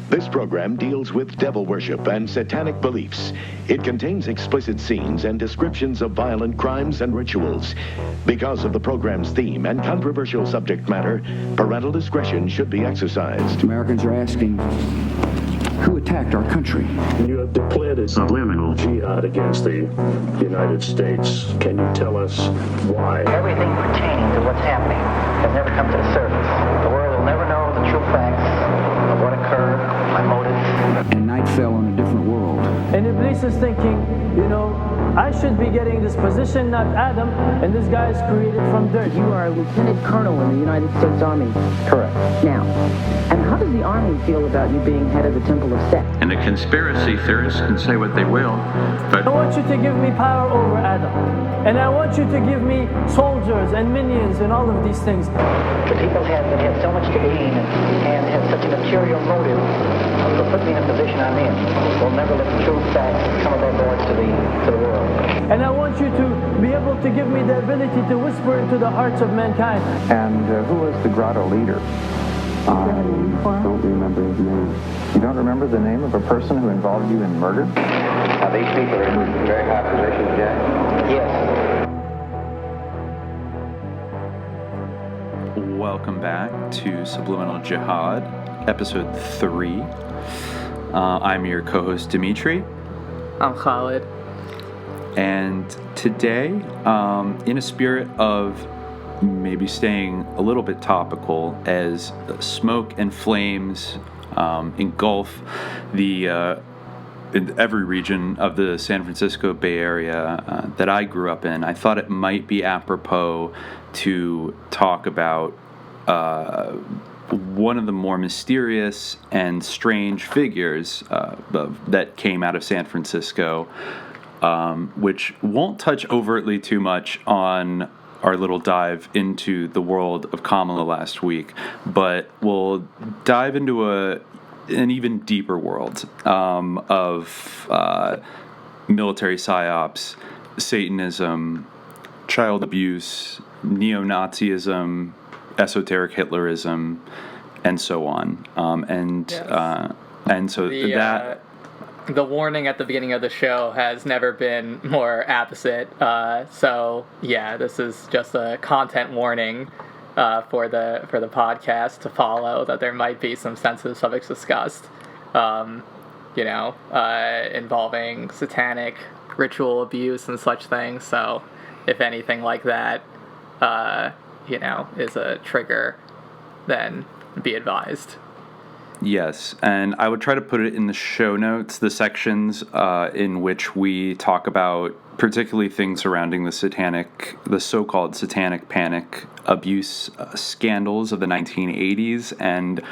This program deals with devil worship and satanic beliefs. It contains explicit scenes and descriptions of violent crimes and rituals. Because of the program's theme and controversial subject matter, parental discretion should be exercised. Americans are asking, who attacked our country? You have declared a subliminal jihad against the United States. Can you tell us why? Everything pertaining to what's happening has never come to the surface. The world will never know the true facts of what occurred, my motives. And night fell on a different world. And Iblis is thinking, I should be getting this position, not Adam, and this guy is created from dirt. You are a lieutenant colonel in the United States Army. Correct. Now, and how does the Army feel about you being head of the Temple of Set? And the conspiracy theorists can say what they will, but I want you to give me power over Adam. And I want you to give me soldiers and minions and all of these things. The people that have so much to gain and have such a material motive to put me in a position I'm in will never let the true facts come above board to the world. And I want you to be able to give me the ability to whisper into the hearts of mankind. And who was the grotto leader? I don't remember his name. You don't remember the name of a person who involved you in murder? now these people are in very high positions, Jack? Yes. Welcome back to Subliminal Jihad, episode 3. I'm your co-host Dimitri. I'm Khalid. And today, in a spirit of maybe staying a little bit topical as smoke and flames engulf in every region of the San Francisco Bay Area that I grew up in, I thought it might be apropos to talk about one of the more mysterious and strange figures that came out of San Francisco, which won't touch overtly too much on our little dive into the world of Kamala last week, but we'll dive into an even deeper world of military psyops, Satanism, child abuse, neo-Nazism, esoteric Hitlerism, and so on. And so the warning at the beginning of the show has never been more apposite. So yeah, this is just a content warning for the podcast to follow, that there might be some sensitive subjects discussed, involving satanic ritual abuse and such things. So if anything like that, is a trigger, then be advised. Yes, and I would try to put it in the show notes, the sections in which we talk about particularly things surrounding the so-called satanic panic abuse scandals of the 1980s, and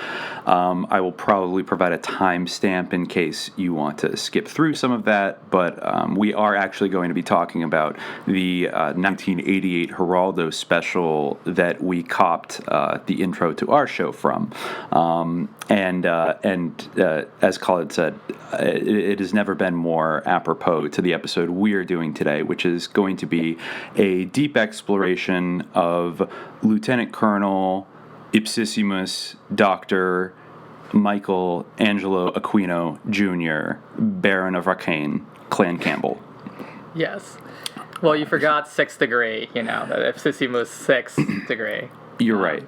I will probably provide a timestamp in case you want to skip through some of that, but we are actually going to be talking about the 1988 Geraldo special that we copped the intro to our show from. And as Khalid said, it has never been more apropos to the episode we are doing today, which is going to be a deep exploration of Lieutenant Colonel Ipsissimus Dr. Michael Angelo Aquino Jr., Baron of Racine, Clan Campbell. Yes. Well, you forgot 6th degree, the Ipsissimus 6th degree. You're right.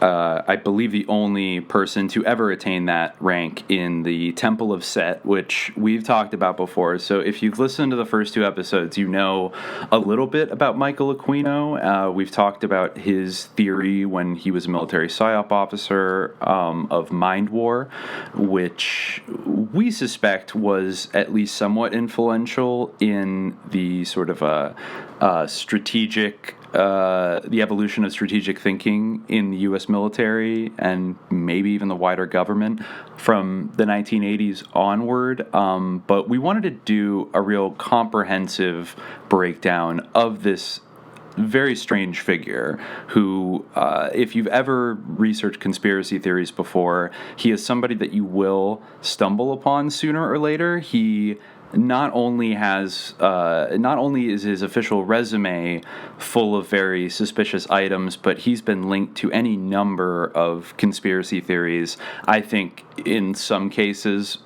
I believe the only person to ever attain that rank in the Temple of Set, which we've talked about before. So if you've listened to the first 2 episodes, you know a little bit about Michael Aquino. We've talked about his theory when he was a military PSYOP officer of MINDWARRIOR, which we suspect was at least somewhat influential in the sort of strategic the evolution of strategic thinking in the U.S. military and maybe even the wider government from the 1980s onward. But we wanted to do a real comprehensive breakdown of this very strange figure who, if you've ever researched conspiracy theories before, he is somebody that you will stumble upon sooner or later. He not only is his official resume full of very suspicious items, but he's been linked to any number of conspiracy theories. I think in some cases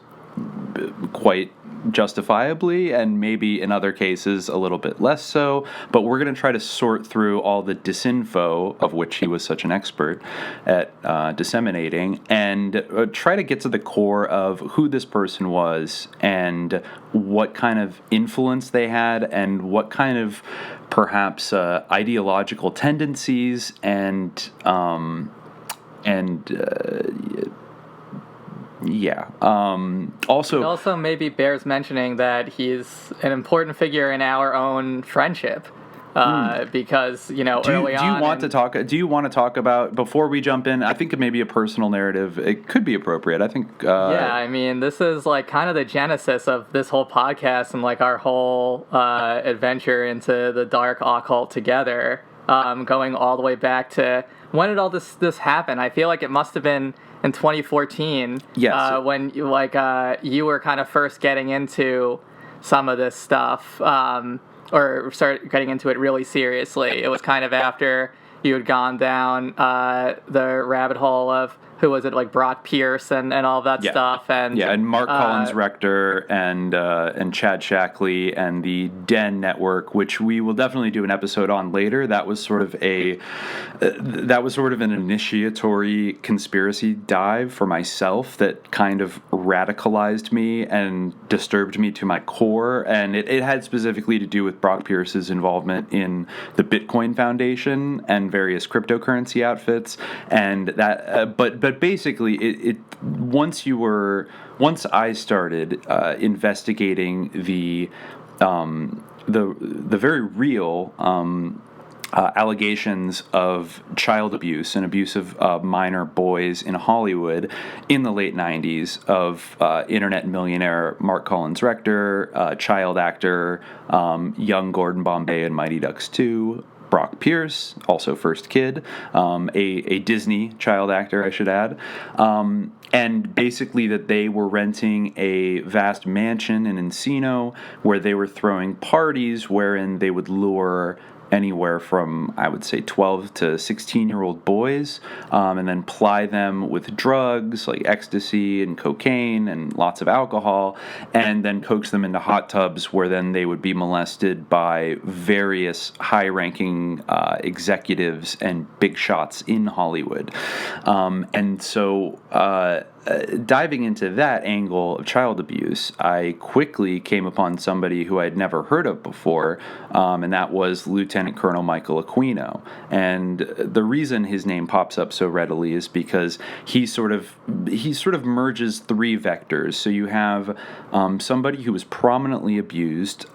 quite justifiably, and maybe in other cases a little bit less so, but we're going to try to sort through all the disinfo, of which he was such an expert at disseminating, and try to get to the core of who this person was and what kind of influence they had and what kind of perhaps ideological tendencies and Also, it also maybe bears mentioning that he's an important figure in our own friendship. Because early on. Do you want to talk about, before we jump in? I think it may be a personal narrative. It could be appropriate. I think. Yeah, I mean, this is like kind of the genesis of this whole podcast and like our whole adventure into the dark occult together. Going all the way back to when did all this happen? I feel like it must have been in 2014. Yes. When you were kind of first getting into some of this stuff. Or start getting into it really seriously. It was kind of after you had gone down the rabbit hole of, who was it, like Brock Pierce and all that stuff. And Mark Collins Rector and Chad Shackley and the Den Network, which we will definitely do an episode on later. That was sort of an initiatory conspiracy dive for myself that kind of radicalized me and disturbed me to my core. And it had specifically to do with Brock Pierce's involvement in the Bitcoin Foundation and various cryptocurrency outfits. And that, but basically, once I started investigating the very real allegations of child abuse and abuse of minor boys in Hollywood in the late 90s of internet millionaire Mark Collins Rector, child actor young Gordon Bombay in Mighty Ducks 2, Brock Pierce, also First Kid, a Disney child actor, I should add, and basically that they were renting a vast mansion in Encino where they were throwing parties wherein they would lure anywhere from, I would say, 12 to 16-year-old boys, and then ply them with drugs like ecstasy and cocaine and lots of alcohol, and then coax them into hot tubs where then they would be molested by various high-ranking executives and big shots in Hollywood. And so diving into that angle of child abuse, I quickly came upon somebody who I'd never heard of before, and that was Lieutenant Colonel Michael Aquino. And the reason his name pops up so readily is because he sort of merges three vectors. So you have somebody who was prominently abused,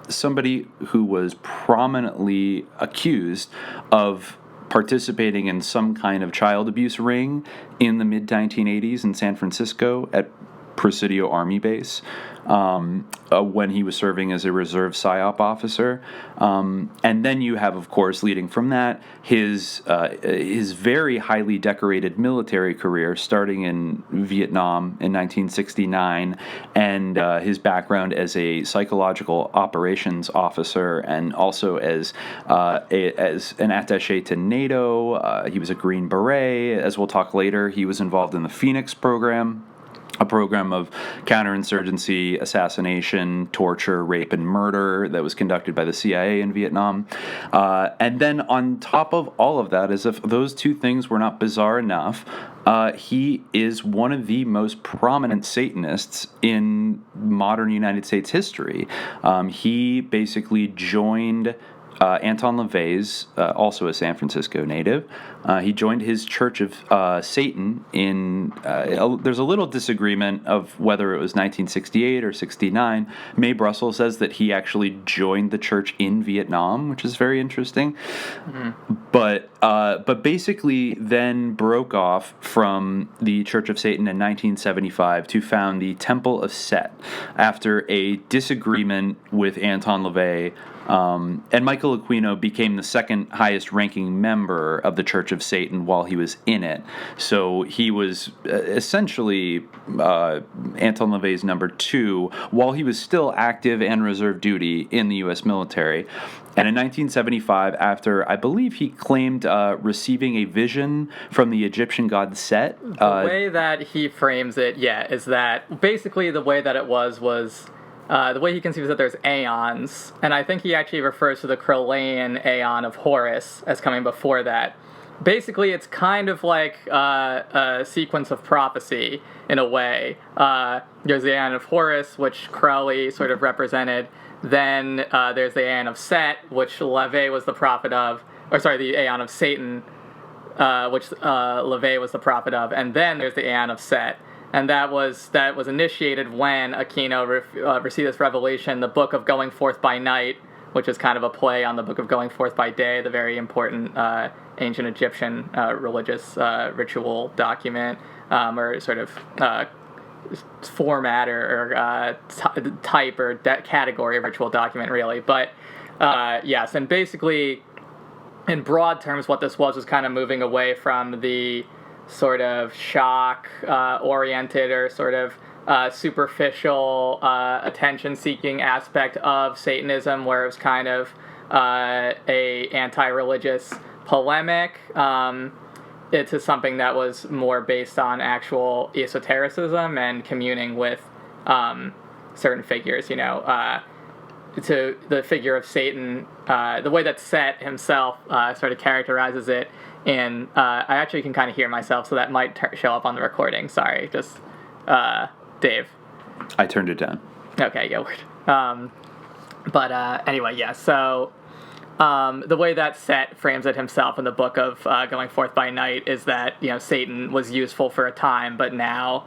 somebody who was prominently accused of participating in some kind of child abuse ring in the mid-1980s in San Francisco at Presidio Army Base when he was serving as a reserve PSYOP officer. And then you have, of course, leading from that, his very highly decorated military career starting in Vietnam in 1969, and his background as a psychological operations officer and also as an attaché to NATO. He was a Green Beret. As we'll talk later, he was involved in the Phoenix program, a program of counterinsurgency, assassination, torture, rape, and murder that was conducted by the CIA in Vietnam. And then on top of all of that, as if those two things were not bizarre enough, he is one of the most prominent Satanists in modern United States history. He basically joined Anton LaVey's, also a San Francisco native. He joined his Church of Satan in, there's a little disagreement of whether it was 1968 or 69. Mae Brussel says that he actually joined the church in Vietnam, which is very interesting. Mm-hmm. But basically then broke off from the Church of Satan in 1975 to found the Temple of Set after a disagreement with Anton LaVey And Michael Aquino became the second highest ranking member of the Church of Satan while he was in it. So he was essentially Anton LaVey's number 2 while he was still active and reserve duty in the U.S. military. And in 1975, after I believe he claimed receiving a vision from the Egyptian god Set. The way that he frames it, is that basically the way that it was the way he conceives that there's aeons, and I think he actually refers to the Crowleyan aeon of Horus as coming before that. Basically, it's kind of like a sequence of prophecy in a way. There's the aeon of Horus, which Crowley sort of represented. Then there's the aeon of Set, which LaVey was the prophet of, the aeon of Satan, which LaVey was the prophet of, and then there's the aeon of Set. And that was initiated when Aquino received this revelation, the Book of Going Forth by Night, which is kind of a play on the Book of Going Forth by Day, the very important ancient Egyptian religious ritual document, or sort of format or type or category of ritual document, really. But yes, and basically, in broad terms, what this was kind of moving away from the sort of shock-oriented or sort of superficial attention-seeking aspect of Satanism, where it was kind of a anti-religious polemic, into something that was more based on actual esotericism and communing with certain figures, to the figure of Satan, the way that Set himself sort of characterizes it. And I actually can kind of hear myself, so that might show up on the recording. Sorry, just Dave. I turned it down. Okay, yeah, weird. But anyway, yeah, so the way that Set frames it himself in the Book of Going Forth by Night is that, Satan was useful for a time, but now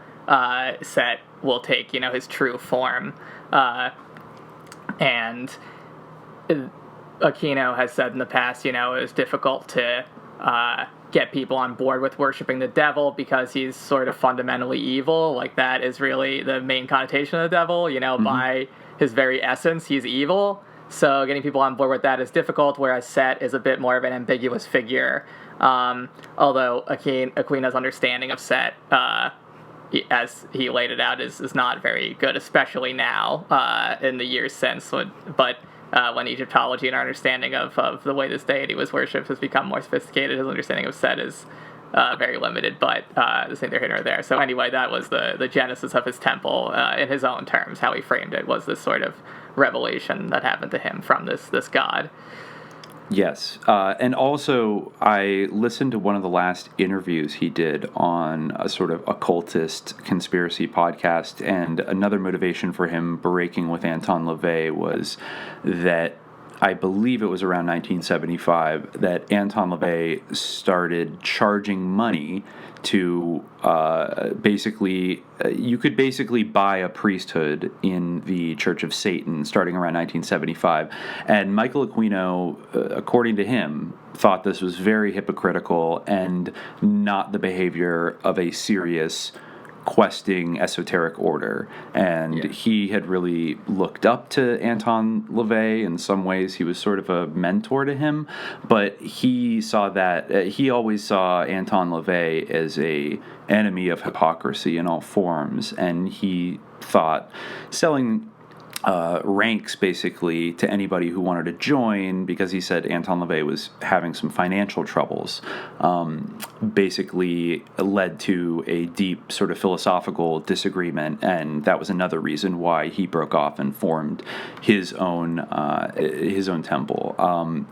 Set will take, his true form. And Aquino has said in the past, it was difficult to get people on board with worshiping the devil because he's sort of fundamentally evil. Like, that is really the main connotation of the devil, by his very essence, he's evil. So getting people on board with that is difficult, whereas Set is a bit more of an ambiguous figure. Although Aquino's understanding of Set, as he laid it out, is not very good, especially now, in the years since. But when Egyptology and our understanding of the way this deity was worshipped has become more sophisticated, his understanding of Set is very limited, but this ain't neither here nor there. So anyway, that was the genesis of his temple, in his own terms. How he framed it was this sort of revelation that happened to him from this god. Yes, and also I listened to one of the last interviews he did on a sort of occultist conspiracy podcast, and another motivation for him breaking with Anton LaVey was that I believe it was around 1975 that Anton LaVey started charging money to you could basically buy a priesthood in the Church of Satan starting around 1975. And Michael Aquino, according to him, thought this was very hypocritical and not the behavior of a serious questing esoteric order. And he had really looked up to Anton LaVey. In some ways he was sort of a mentor to him, but he saw that he always saw Anton LaVey as a enemy of hypocrisy in all forms, and he thought selling ranks basically to anybody who wanted to join, because he said Anton LaVey was having some financial troubles, basically led to a deep sort of philosophical disagreement, and that was another reason why he broke off and formed his own temple.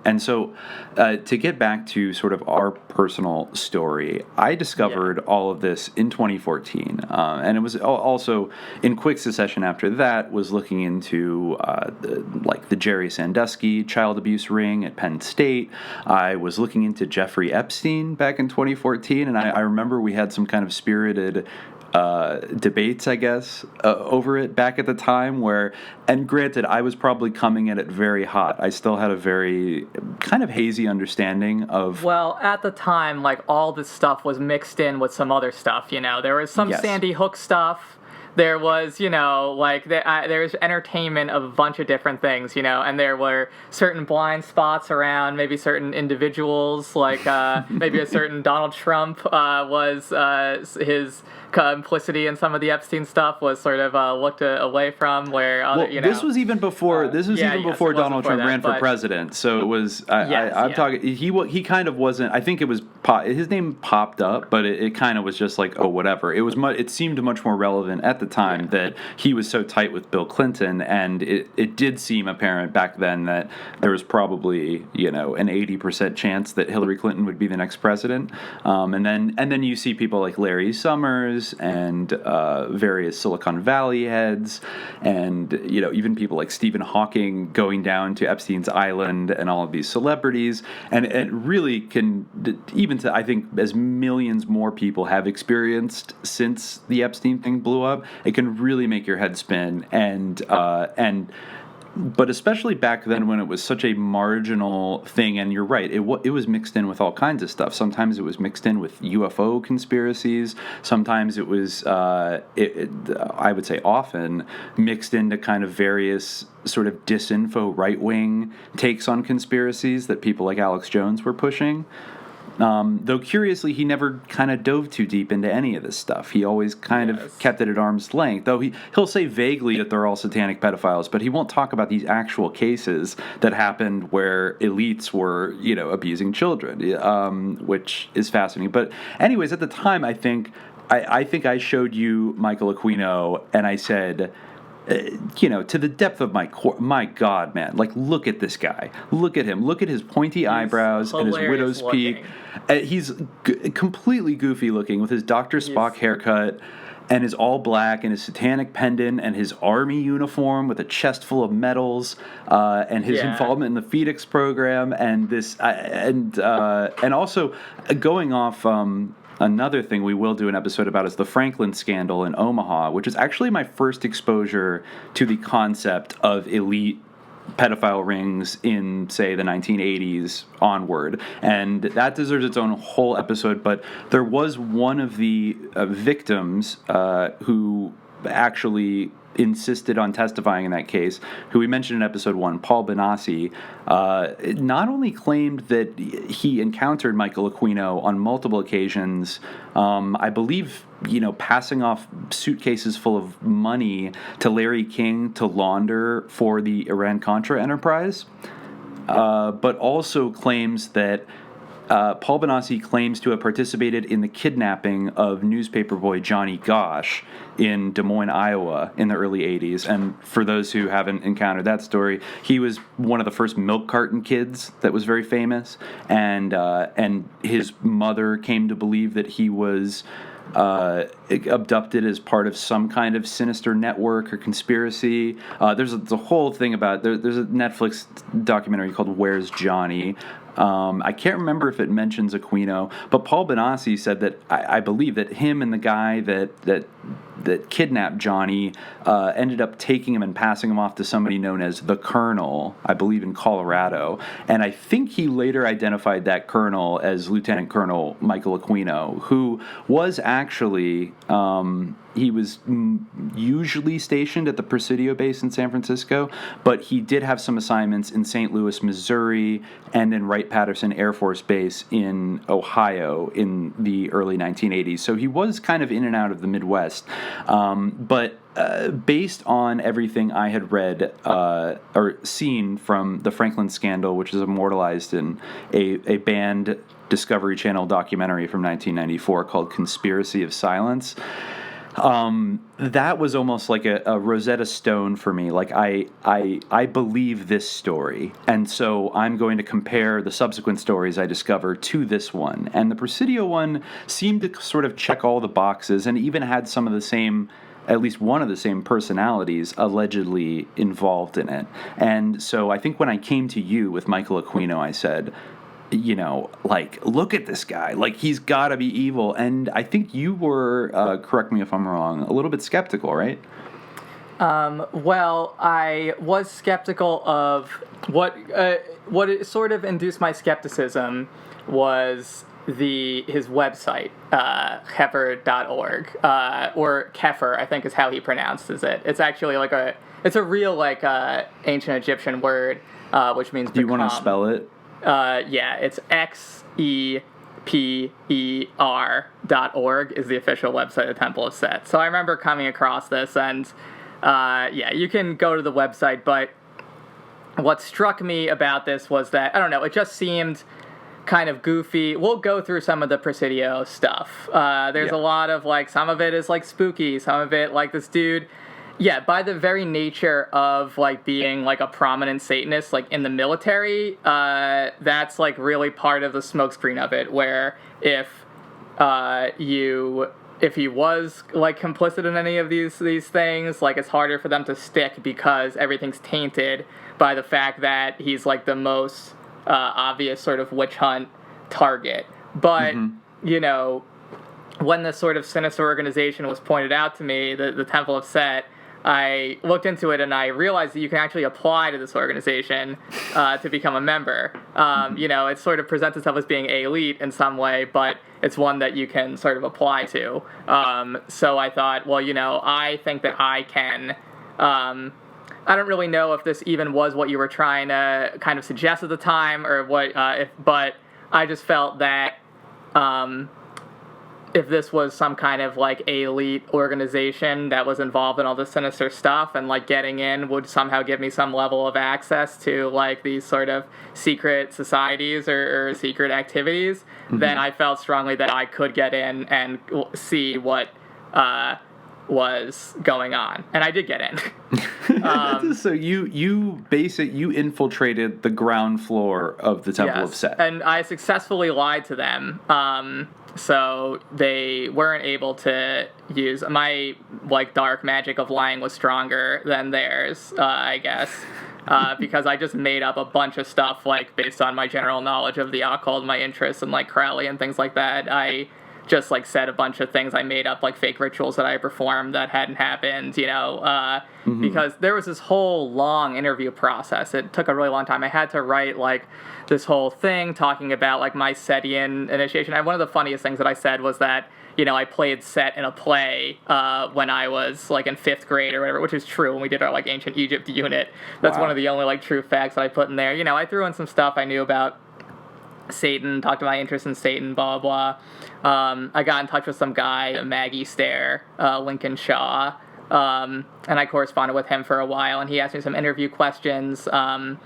And so to get back to sort of our personal story, I discovered all of this in 2014, and it was also in quick succession after that was looking into the Jerry Sandusky child abuse ring at Penn State. I was looking into Jeffrey Epstein back in 2014, and I remember we had some kind of spirited debates, I guess, over it back at the time and granted, I was probably coming at it very hot. I still had a very kind of hazy understanding of... Well, at the time, all this stuff was mixed in with some other stuff, There was some Sandy Hook stuff. there was, there was entertainment of a bunch of different things, and there were certain blind spots around maybe certain individuals, like maybe a certain Donald Trump was his complicity in some of the Epstein stuff was sort of looked away from, where other, this was even before Donald Trump ran for president, so it was I'm talking he kind of wasn't, I think it was his name popped up, but it kind of was just like, oh, whatever. It seemed much more relevant at the time that he was so tight with Bill Clinton, and it did seem apparent back then that there was probably an 80% chance that Hillary Clinton would be the next president, and then you see people like Larry Summers and various Silicon Valley heads, and even people like Stephen Hawking going down to Epstein's Island, and all of these celebrities, and it really can, even to, I think, as millions more people have experienced since the Epstein thing blew up, it can really make your head spin, but especially back then when it was such a marginal thing, and you're right, it was mixed in with all kinds of stuff. Sometimes it was mixed in with UFO conspiracies. Sometimes it was, I would say often, mixed into kind of various sort of disinfo right-wing takes on conspiracies that people like Alex Jones were pushing. Though curiously, he never kind of dove too deep into any of this stuff. He always kind of kept it at arm's length. Though he'll say vaguely that they're all satanic pedophiles, but he won't talk about these actual cases that happened where elites were, abusing children, which is fascinating. But anyways, at the time, I think I showed you Michael Aquino, and I said, to the depth of my core, my God, man, like, look at this guy. Look at him. Look at his pointy eyebrows and his widow's peak. He's completely goofy looking with his Dr. Spock haircut and his all black and his satanic pendant and his army uniform with a chest full of medals, and his involvement in the Phoenix program, and this, and also going off. Another thing we will do an episode about is the Franklin Scandal in Omaha, which is actually my first exposure to the concept of elite pedophile rings in, say, the 1980s onward. And that deserves its own whole episode, but there was one of the victims who actually insisted on testifying in that case, who we mentioned in episode 1, Paul Benassi, not only claimed that he encountered Michael Aquino on multiple occasions, I believe, passing off suitcases full of money to Larry King to launder for the Iran-Contra enterprise, but also claims that Paul Benassi claims to have participated in the kidnapping of newspaper boy Johnny Gosch in Des Moines, Iowa in the early 80s. And for those who haven't encountered that story, he was one of the first milk carton kids that was very famous. And his mother came to believe that he was abducted as part of some kind of sinister network or conspiracy. There's a whole thing about, there's a Netflix documentary called Where's Johnny? I can't remember if it mentions Aquino, but Paul Benassi said that I believe that him and the guy that kidnapped Johnny ended up taking him and passing him off to somebody known as the Colonel, I believe in Colorado. And I think he later identified that colonel as Lieutenant Colonel Michael Aquino, who was actually, he was usually stationed at the Presidio base in San Francisco, but he did have some assignments in St. Louis, Missouri, and in Wright-Patterson Air Force Base in Ohio in the early 1980s. So he was kind of in and out of the Midwest. But based on everything I had read or seen from the Franklin Scandal, which is immortalized in a banned Discovery Channel documentary from 1994 called Conspiracy of Silence, that was almost like a Rosetta Stone for me. Like, I believe this story, and so I'm going to compare the subsequent stories I discover to this one. And the Presidio one seemed to sort of check all the boxes, and even had some of the same, at least one of the same personalities allegedly involved in it. And so I think when I came to you with Michael Aquino, I said, like, look at this guy. Like, he's got to be evil. And I think you were, correct me if I'm wrong, a little bit skeptical, right? Well, I was skeptical of what it sort of induced my skepticism was his website, Kefir.org, or Kefir, I think is how he pronounces it. It's actually it's a real ancient Egyptian word, which means Do you want to spell it? Yeah, it's XEPER.org is the official website of the Temple of Set. So I remember coming across this, and you can go to the website, but what struck me about this was that, I don't know, it just seemed kind of goofy. We'll go through some of the Presidio stuff. There's a lot of, some of it is, spooky. Some of it, this dude, by the very nature of, being, a prominent Satanist, in the military, that's, really part of the smokescreen of it, where if he was complicit in any of these things, it's harder for them to stick because everything's tainted by the fact that he's the most obvious sort of witch hunt target. But when this sort of sinister organization was pointed out to me, the Temple of Set, I looked into it and I realized that you can actually apply to this organization to become a member. It sort of presents itself as being elite in some way, but it's one that you can sort of apply to. So I thought, well, I think that I can. I don't really know if this even was what you were trying to kind of suggest at the time or what, but I just felt that if this was some kind of elite organization that was involved in all this sinister stuff, and getting in would somehow give me some level of access to these sort of secret societies or secret activities, then I felt strongly that I could get in and see what was going on, and I did get in. So you infiltrated the ground floor of the Temple of Set, and I successfully lied to them. So they weren't able to use my dark magic of lying was stronger than theirs, I guess, because I just made up a bunch of stuff based on my general knowledge of the occult, my interests in Crowley and things like that. I just said a bunch of things I made up, fake rituals that I performed that hadn't happened, because there was this whole long interview process. It took a really long time. I had to write this whole thing talking about my Setian initiation. And one of the funniest things that I said was that I played Set in a play when I was in 5th grade or whatever, which is true. When we did our ancient Egypt unit, that's one of the only true facts that I put in there. I threw in some stuff I knew about Satan, talked about my interest in Satan, blah, blah, blah. I got in touch with some guy, Maggie Stair, Lincoln Shaw, and I corresponded with him for a while, and he asked me some interview questions, some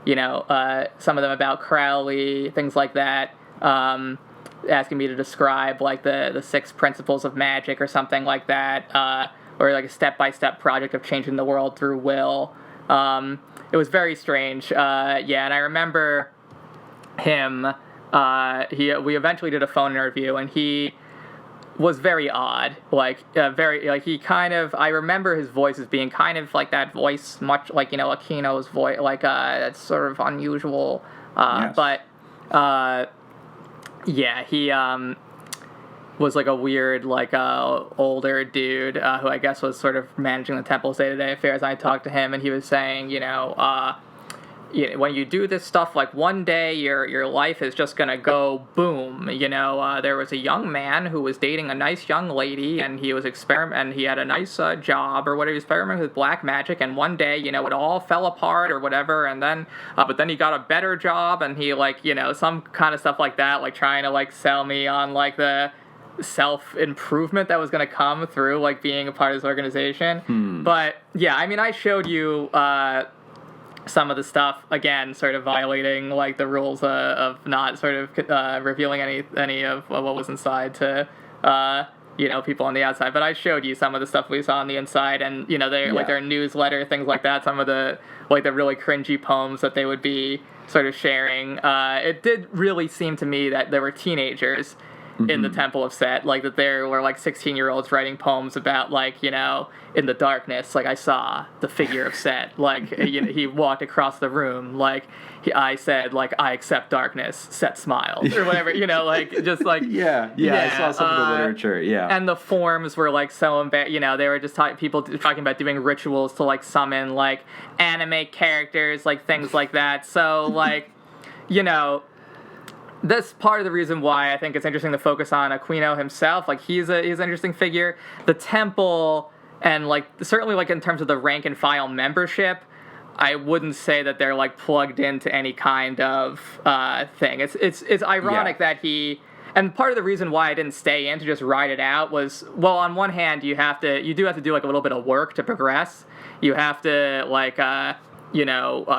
of them about Crowley, things like that, asking me to describe, the 6 principles of magic or something like that, or a step-by-step project of changing the world through will. It was very strange, and I remember him, we eventually did a phone interview, and he was very odd, he kind of, I remember his voice as being kind of that voice, much Aquino's voice, that's sort of unusual, yes. But, he, was a weird, older dude, who I guess was sort of managing the temple's day-to-day affairs. I talked to him, and he was saying, when you do this stuff, one day your life is just gonna go boom. There was a young man who was dating a nice young lady, and he was and he had a nice job or whatever. He was experimenting with black magic, and one day, it all fell apart or whatever. And then, but then he got a better job, and he some kind of stuff like that, trying to sell me on the self-improvement that was going to come through being a part of this organization. But yeah, I mean, I showed you some of the stuff, again, sort of violating the rules of not sort of revealing any of what was inside to people on the outside. But I showed you some of the stuff we saw on the inside, and their newsletter, things like that, some of the the really cringy poems that they would be sort of sharing. It did really seem to me that there were teenagers in the Temple of Set, that there were 16-year-olds writing poems about in the darkness, I saw the figure of Set, he walked across the room, I said, I accept darkness, Set smiled, or whatever, just yeah, I saw some of the literature, and the forms were so embarrassed, they were just people talking about doing rituals to summon anime characters, things like that, so that's part of the reason why I think it's interesting to focus on Aquino himself. Like, he's an interesting figure. The temple, and like certainly like in terms of the rank and file membership, I wouldn't say that they're like plugged into any kind of thing. It's ironic that he. And part of the reason why I didn't stay in to just ride it out was, well, on one hand, you do have to do like a little bit of work to progress. You have to like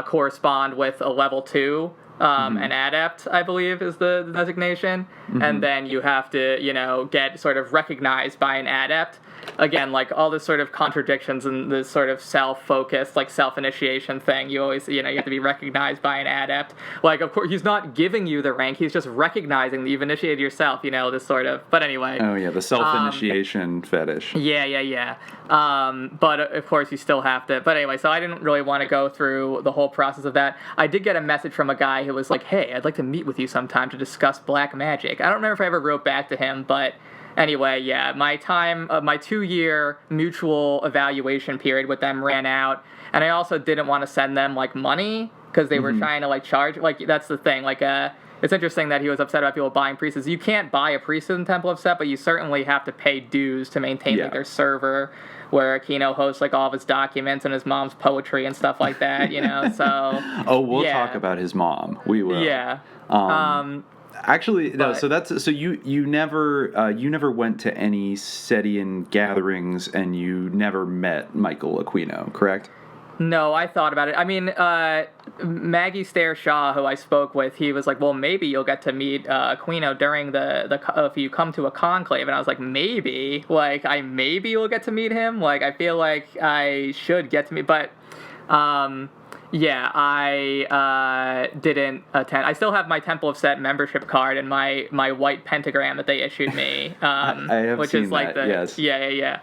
correspond with a level 2. An adept, I believe, is the designation. And then you have to, get sort of recognized by an adept. Again, like all this sort of contradictions and this sort of self-focused, like self-initiation thing. You always, you have to be recognized by an adept. Like, of course, he's not giving you the rank. He's just recognizing that you've initiated yourself, this sort of, but anyway. Oh, yeah, the self-initiation fetish. Yeah. But, of course, you still have to. But anyway, so I didn't really want to go through the whole process of that. I did get a message from a guy who was like, hey, I'd like to meet with you sometime to discuss black magic. I don't remember if I ever wrote back to him, but anyway, yeah, my 2-year mutual evaluation period with them ran out, and I also didn't want to send them, like, money, because they were trying to, like, charge, like, that's the thing, like, it's interesting that he was upset about people buying priests. You can't buy a priest in Temple of Set, but you certainly have to pay dues to maintain like, their server, where Aquino hosts like all of his documents and his mom's poetry and stuff like that, so. Oh, we'll talk about his mom. We will. Yeah. Actually, no. So you never went to any Setian gatherings, and you never met Michael Aquino, correct? No, I thought about it. I mean, Maggie Stair Shaw, who I spoke with, he was like, well, maybe you'll get to meet Aquino during the if you come to a conclave. And I was like, maybe? Like, maybe will get to meet him? Like, I feel like I should get to meet, but... I didn't attend. I still have my Temple of Set membership card and my white pentagram that they issued me. I have which seen is like that, yes. Yeah.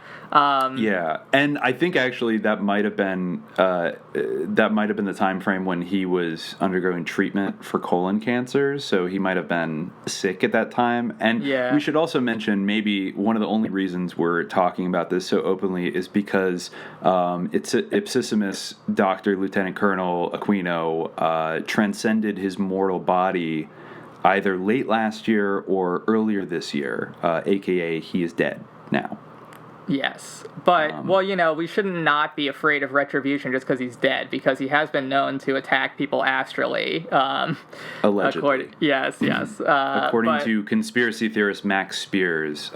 And I think actually that might have been the time frame when he was undergoing treatment for colon cancer, so he might have been sick at that time. And we should also mention maybe one of the only reasons we're talking about this so openly is because it's Ipsissimus Dr. Lieutenant Colonel Aquino transcended his mortal body either late last year or earlier this year, aka he is dead now. Yes, but, we shouldn't not be afraid of retribution just because he's dead, because he has been known to attack people astrally. Allegedly. Yes. According to conspiracy theorist Max Spears,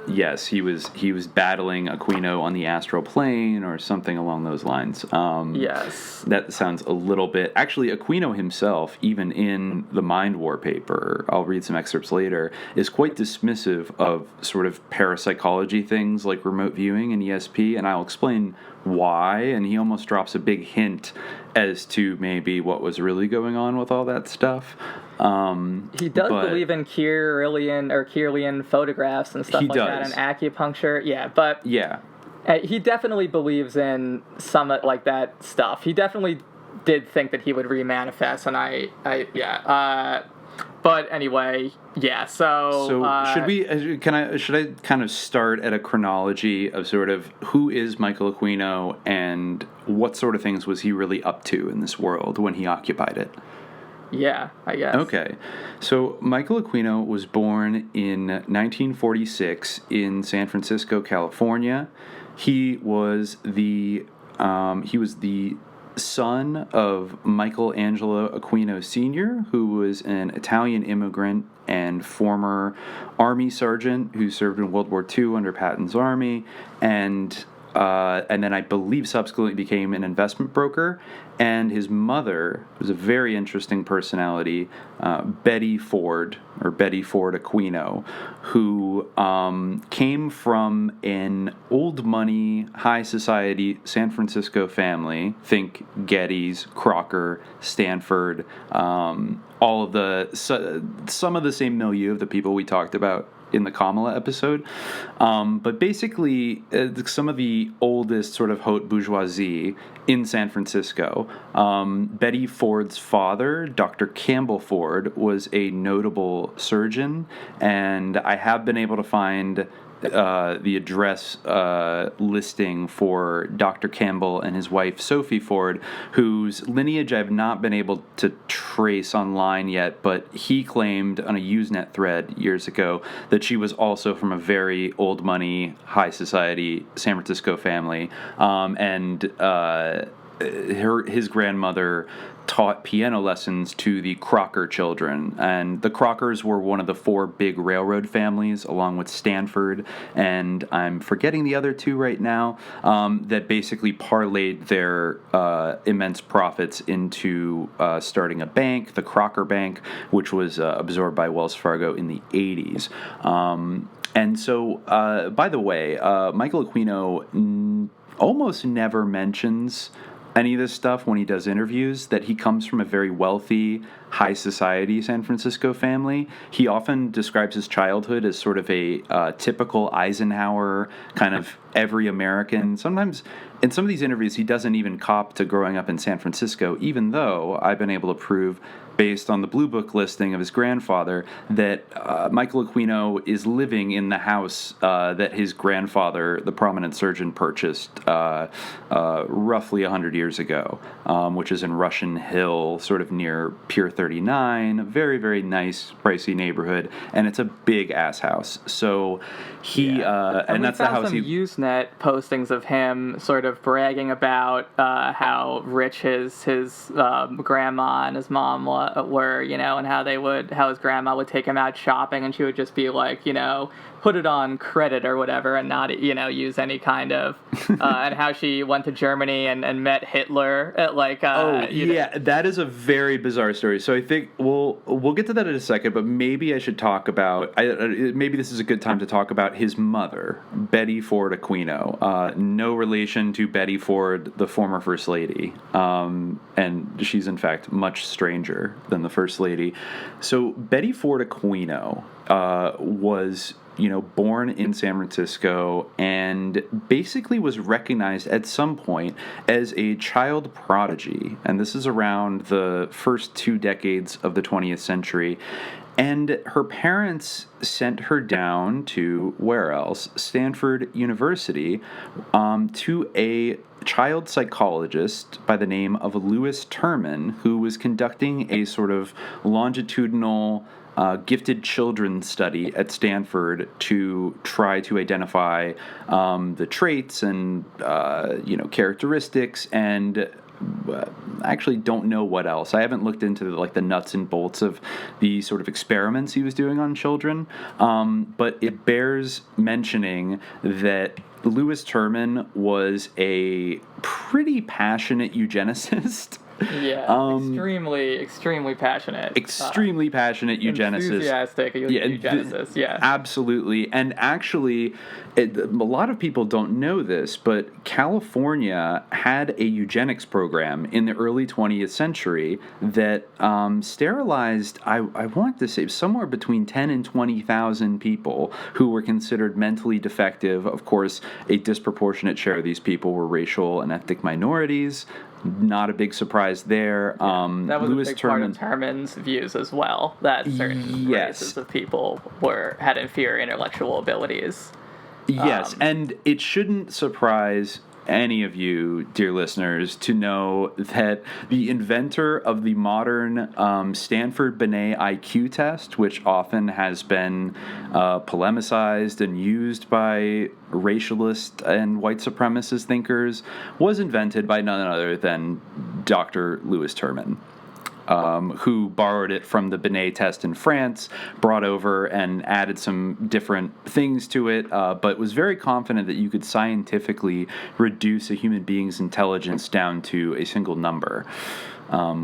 yes, he was battling Aquino on the astral plane or something along those lines. Yes. That sounds a little bit... Actually, Aquino himself, even in the Mind War paper, I'll read some excerpts later, is quite dismissive of sort of parapsychology things like remote viewing and ESP, and I'll explain why, and he almost drops a big hint as to maybe what was really going on with all that stuff. He does believe in Kirlian photographs and stuff like that, and acupuncture. He definitely believes in some like that stuff. He definitely did think that he would remanifest, and but anyway, So should I kind of start at a chronology of sort of who is Michael Aquino and what sort of things was he really up to in this world when he occupied it? Yeah, I guess. Okay. So Michael Aquino was born in 1946 in San Francisco, California. He was the son of Michael Angelo Aquino Sr., who was an Italian immigrant and former Army sergeant who served in World War II under Patton's Army, and then I believe subsequently became an investment broker. And his mother was a very interesting personality, Betty Ford Aquino, who came from an old money, high society San Francisco family. Think Geddes, Crocker, Stanford, some of the same milieu of the people we talked about in the Kamala episode, but basically some of the oldest sort of haute bourgeoisie in San Francisco. Betty Ford's father, Dr. Campbell Ford, was a notable surgeon, and I have been able to find the address listing for Dr. Campbell and his wife Sophie Ford, whose lineage I've not been able to trace online yet, but he claimed on a Usenet thread years ago that she was also from a very old money, high society San Francisco family, and his grandmother taught piano lessons to the Crocker children, and the Crockers were one of the 4 big railroad families, along with Stanford, and I'm forgetting the other 2 right now, that basically parlayed their immense profits into starting a bank, the Crocker Bank, which was absorbed by Wells Fargo in the 80s. And so, by the way, Michael Aquino almost never mentions any of this stuff when he does interviews, that he comes from a very wealthy, high society San Francisco family. He often describes his childhood as sort of a typical Eisenhower, kind of every American. Sometimes in some of these interviews, he doesn't even cop to growing up in San Francisco, even though I've been able to prove, based on the Blue Book listing of his grandfather, that Michael Aquino is living in the house that his grandfather, the prominent surgeon, purchased roughly 100 years ago, which is in Russian Hill, sort of near Pier 39, very, very nice, pricey neighborhood, and it's a big-ass house. So he, and that's the house he... Usenet postings of him sort of bragging about how rich his grandma and his mom were, and how his grandma would take him out shopping, and she would just be like, put it on credit or whatever, and not, use any kind of, and how she went to Germany and met Hitler at that is a very bizarre story. So I think we'll get to that in a second, but maybe I should talk about, maybe this is a good time to talk about his mother, Betty Ford Aquino. No relation to Betty Ford, the former First Lady, and she's in fact much stranger than the First Lady. So Betty Ford Aquino was born in San Francisco and basically was recognized at some point as a child prodigy. And this is around the first 2 decades of the 20th century. And her parents sent her down to, where else? Stanford University, to a child psychologist by the name of Louis Terman, who was conducting a sort of longitudinal gifted children study at Stanford to try to identify the traits and characteristics, and I actually don't know what else. I haven't looked into the nuts and bolts of the sort of experiments he was doing on children, but it bears mentioning that Louis Terman was a pretty passionate eugenicist. Yeah, extremely passionate. Extremely passionate eugenicist. Enthusiastic eugenicist, yeah. Absolutely. And actually, a lot of people don't know this, but California had a eugenics program in the early 20th century that sterilized, I want to say, somewhere between 10 and 20,000 people who were considered mentally defective. Of course, a disproportionate share of these people were racial and ethnic minorities. Not a big surprise there. That was Louis a big part of Terman's views as well, that certain races of people had inferior intellectual abilities. Yes, and it shouldn't surprise any of you, dear listeners, to know that the inventor of the modern Stanford Binet IQ test, which often has been polemicized and used by racialist and white supremacist thinkers, was invented by none other than Dr. Louis Terman. Who borrowed it from the Binet test in France, brought over and added some different things to it, but was very confident that you could scientifically reduce a human being's intelligence down to a single number,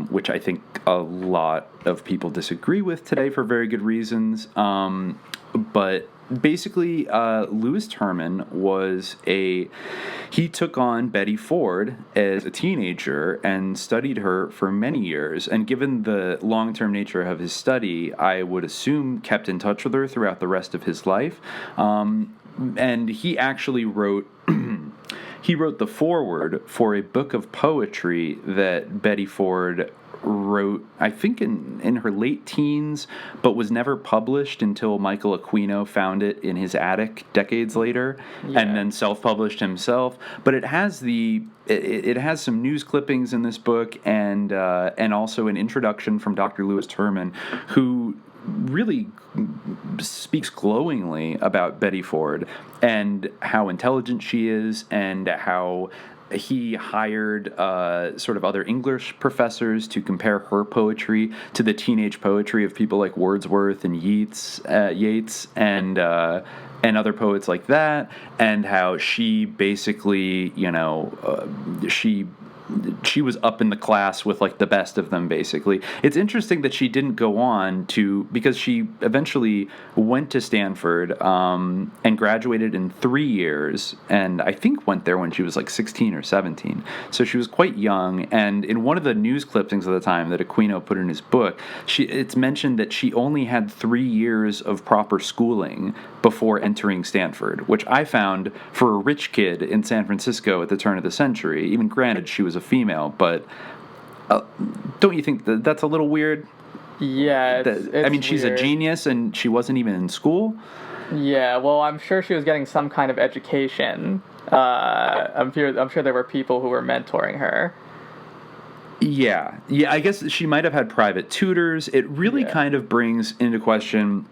which I think a lot of people disagree with today for very good reasons. But basically, Louis Terman he took on Betty Ford as a teenager and studied her for many years. And given the long-term nature of his study, I would assume kept in touch with her throughout the rest of his life. And he actually wrote the foreword for a book of poetry that Betty Ford wrote, I think in her late teens, but was never published until Michael Aquino found it in his attic decades later, and then self-published himself. But it has it has some news clippings in this book, and also an introduction from Dr. Lewis Terman, who really speaks glowingly about Betty Ford and how intelligent she is, and how he hired sort of other English professors to compare her poetry to the teenage poetry of people like Wordsworth and Yeats and other poets like that, and how she basically, she was up in the class with like the best of them, basically. It's interesting that she didn't go on because she eventually went to Stanford and graduated in 3 years, and I think went there when she was like 16 or 17. So she was quite young, and in one of the news clippings of the time that Aquino put in his book, it's mentioned that she only had 3 years of proper schooling before entering Stanford, which I found, for a rich kid in San Francisco at the turn of the century, even granted she was a female, but don't you think that's a little weird? Yeah, I mean, she's weird. A genius, and she wasn't even in school. Yeah, well, I'm sure she was getting some kind of education. I'm sure there were people who were mentoring her. Yeah, I guess she might have had private tutors. It really kind of brings into question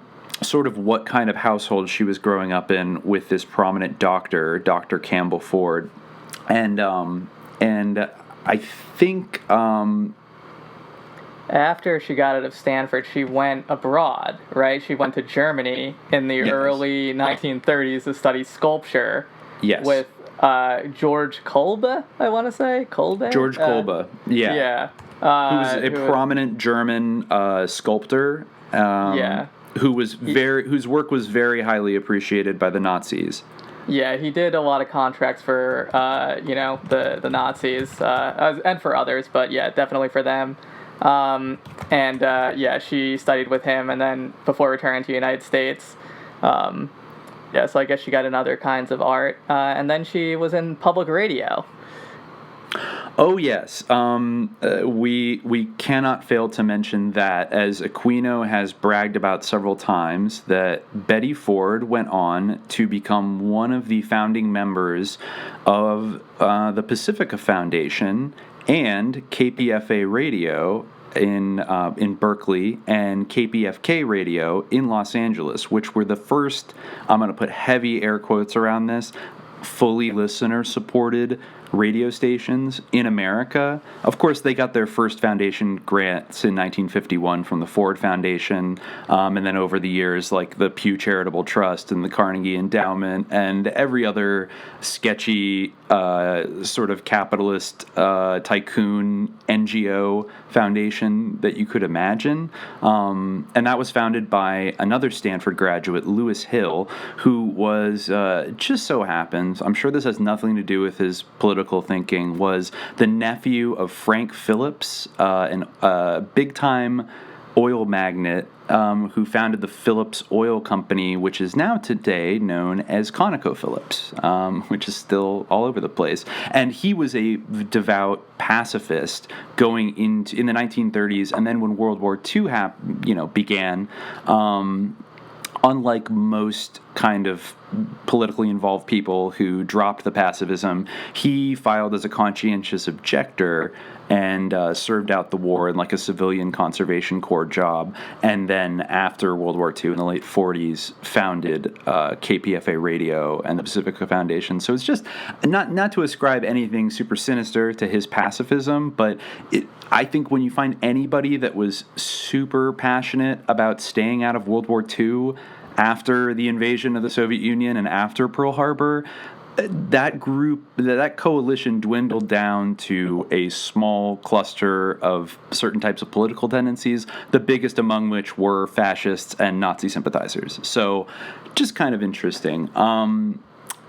sort of what kind of household she was growing up in with this prominent doctor, Dr. Campbell Ford. And I think after she got out of Stanford, she went abroad, right? She went to Germany in the early 1930s to study sculpture with George Kolbe, I want to say. George Kolbe, yeah. Who's a prominent German sculptor. Whose work was very highly appreciated by the Nazis. Yeah, he did a lot of contracts for, the Nazis, and for others, but yeah, definitely for them. She studied with him, and then before returning to the United States, so I guess she got in other kinds of art, and then she was in public radio. Oh, yes. We cannot fail to mention that, as Aquino has bragged about several times, that Betty Ford went on to become one of the founding members of the Pacifica Foundation and KPFA Radio in Berkeley and KPFK Radio in Los Angeles, which were the first, I'm going to put heavy air quotes around this, fully listener-supported radio stations in America. Of course, they got their first foundation grants in 1951 from the Ford Foundation, and then over the years, like the Pew Charitable Trust and the Carnegie Endowment and every other sketchy sort of capitalist tycoon NGO foundation that you could imagine. And that was founded by another Stanford graduate, Lewis Hill, who was, just so happens, I'm sure this has nothing to do with his political thinking, was the nephew of Frank Phillips, a big-time oil magnate who founded the Phillips Oil Company, which is now today known as ConocoPhillips, which is still all over the place. And he was a devout pacifist going in the 1930s, and then when World War II began, unlike most kind of politically involved people who dropped the pacifism, he filed as a conscientious objector and served out the war in like a civilian conservation corps job. And then after World War II in the late 40s, founded KPFA Radio and the Pacifica Foundation. So it's just not to ascribe anything super sinister to his pacifism, but I think when you find anybody that was super passionate about staying out of World War II after the invasion of the Soviet Union and after Pearl Harbor, that coalition dwindled down to a small cluster of certain types of political tendencies, the biggest among which were fascists and Nazi sympathizers. So just kind of interesting.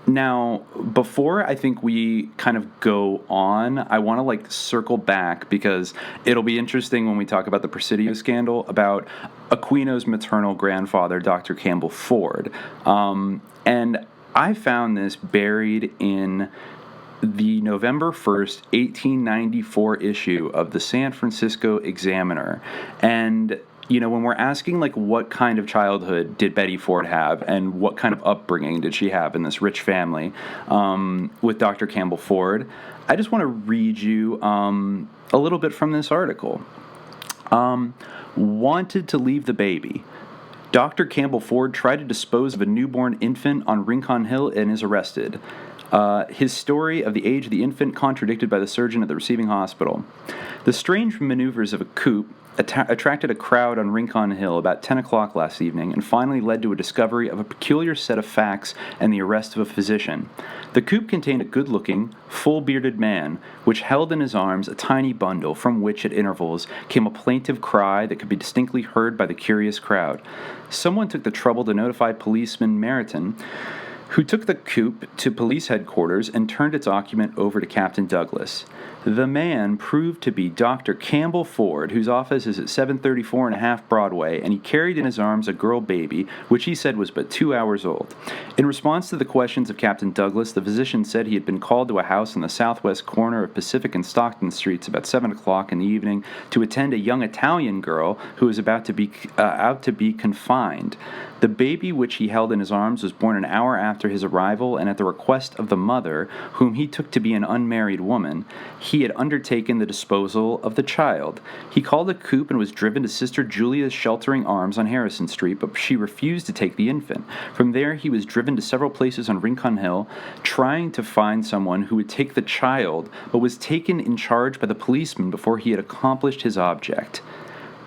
Now, before I think we kind of go on, I want to circle back because it'll be interesting when we talk about the Presidio Scandal about Aquino's maternal grandfather, Dr. Campbell Ford. And I found this buried in the November 1st, 1894 issue of the San Francisco Examiner. And, you know, when we're asking, like, what kind of childhood did Betty Ford have and what kind of upbringing did she have in this rich family with Dr. Campbell Ford, I just want to read you a little bit from this article. Wanted to leave the baby. Dr. Campbell Ford tried to dispose of a newborn infant on Rincon Hill and is arrested. His story of the age of the infant contradicted by the surgeon at the receiving hospital. The strange maneuvers of a coup attracted a crowd on Rincon Hill about 10 o'clock last evening and finally led to a discovery of a peculiar set of facts and the arrest of a physician. The coupe contained a good-looking, full-bearded man, which held in his arms a tiny bundle from which, at intervals, came a plaintive cry that could be distinctly heard by the curious crowd. Someone took the trouble to notify policeman Meriton, who took the coupe to police headquarters and turned its occupant over to Captain Douglas. The man proved to be Dr. Campbell Ford, whose office is at 734 and a half Broadway, and he carried in his arms a girl baby, which he said was but 2 hours old. In response to the questions of Captain Douglas, the physician said he had been called to a house in the southwest corner of Pacific and Stockton Streets about 7 o'clock in the evening to attend a young Italian girl who was about to be out to be confined. The baby which he held in his arms was born an hour after his arrival, and at the request of the mother, whom he took to be an unmarried woman, he had undertaken the disposal of the child. He called a coupe and was driven to Sister Julia's sheltering arms on Harrison Street, but she refused to take the infant. From there he was driven to several places on Rincon Hill, trying to find someone who would take the child, but was taken in charge by the policeman before he had accomplished his object.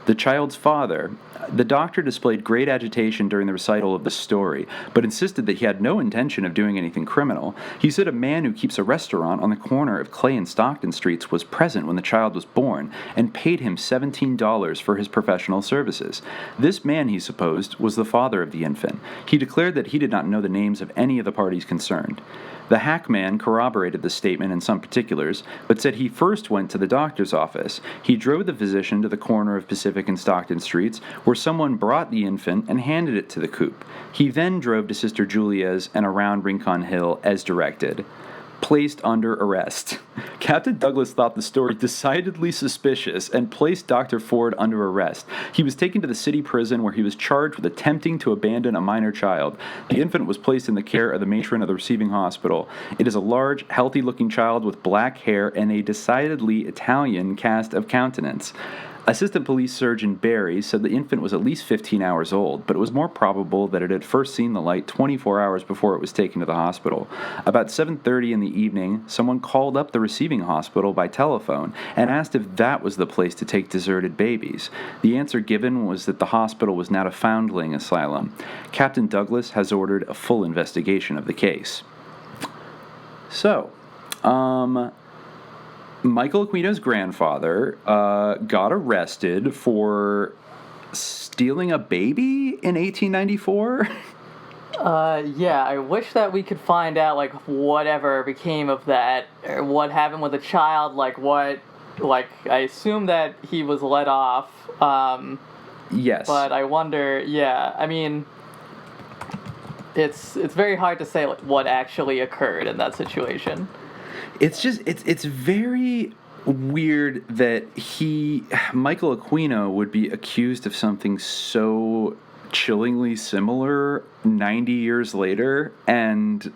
The child's father. The doctor displayed great agitation during the recital of the story, but insisted that he had no intention of doing anything criminal. He said a man who keeps a restaurant on the corner of Clay and Stockton Streets was present when the child was born, and paid him $17 for his professional services. This man, he supposed, was the father of the infant. He declared that he did not know the names of any of the parties concerned. The hackman corroborated the statement in some particulars, but said he first went to the doctor's office. He drove the physician to the corner of Pacific and Stockton Streets, where someone brought the infant and handed it to the coupe. He then drove to Sister Julia's and around Rincon Hill as directed. Placed under arrest. Captain Douglas thought the story decidedly suspicious and placed Dr. Ford under arrest. He was taken to the city prison where he was charged with attempting to abandon a minor child. The infant was placed in the care of the matron of the receiving hospital. It is a large, healthy-looking child with black hair and a decidedly Italian cast of countenance. Assistant Police Surgeon Barry said the infant was at least 15 hours old, but it was more probable that it had first seen the light 24 hours before it was taken to the hospital. About 7:30 in the evening, someone called up the receiving hospital by telephone and asked if that was the place to take deserted babies. The answer given was that the hospital was not a foundling asylum. Captain Douglas has ordered a full investigation of the case. So, Michael Aquino's grandfather got arrested for stealing a baby in 1894. Yeah, I wish that we could find out, like, whatever became of that, or what happened with the child, I assume that he was let off. Yes. But I wonder, yeah, I mean, it's very hard to say, like, what actually occurred in that situation. It's very weird that Michael Aquino would be accused of something so chillingly similar 90 years later, and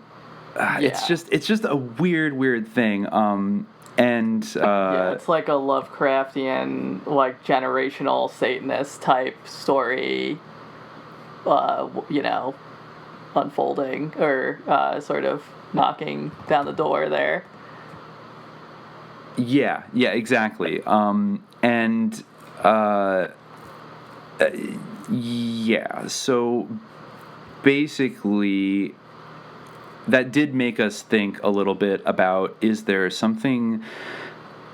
it's just a weird thing. Yeah, it's like a Lovecraftian, like, generational Satanist type story, unfolding or sort of knocking down the door there. Yeah, exactly. So basically, that did make us think a little bit about, is there something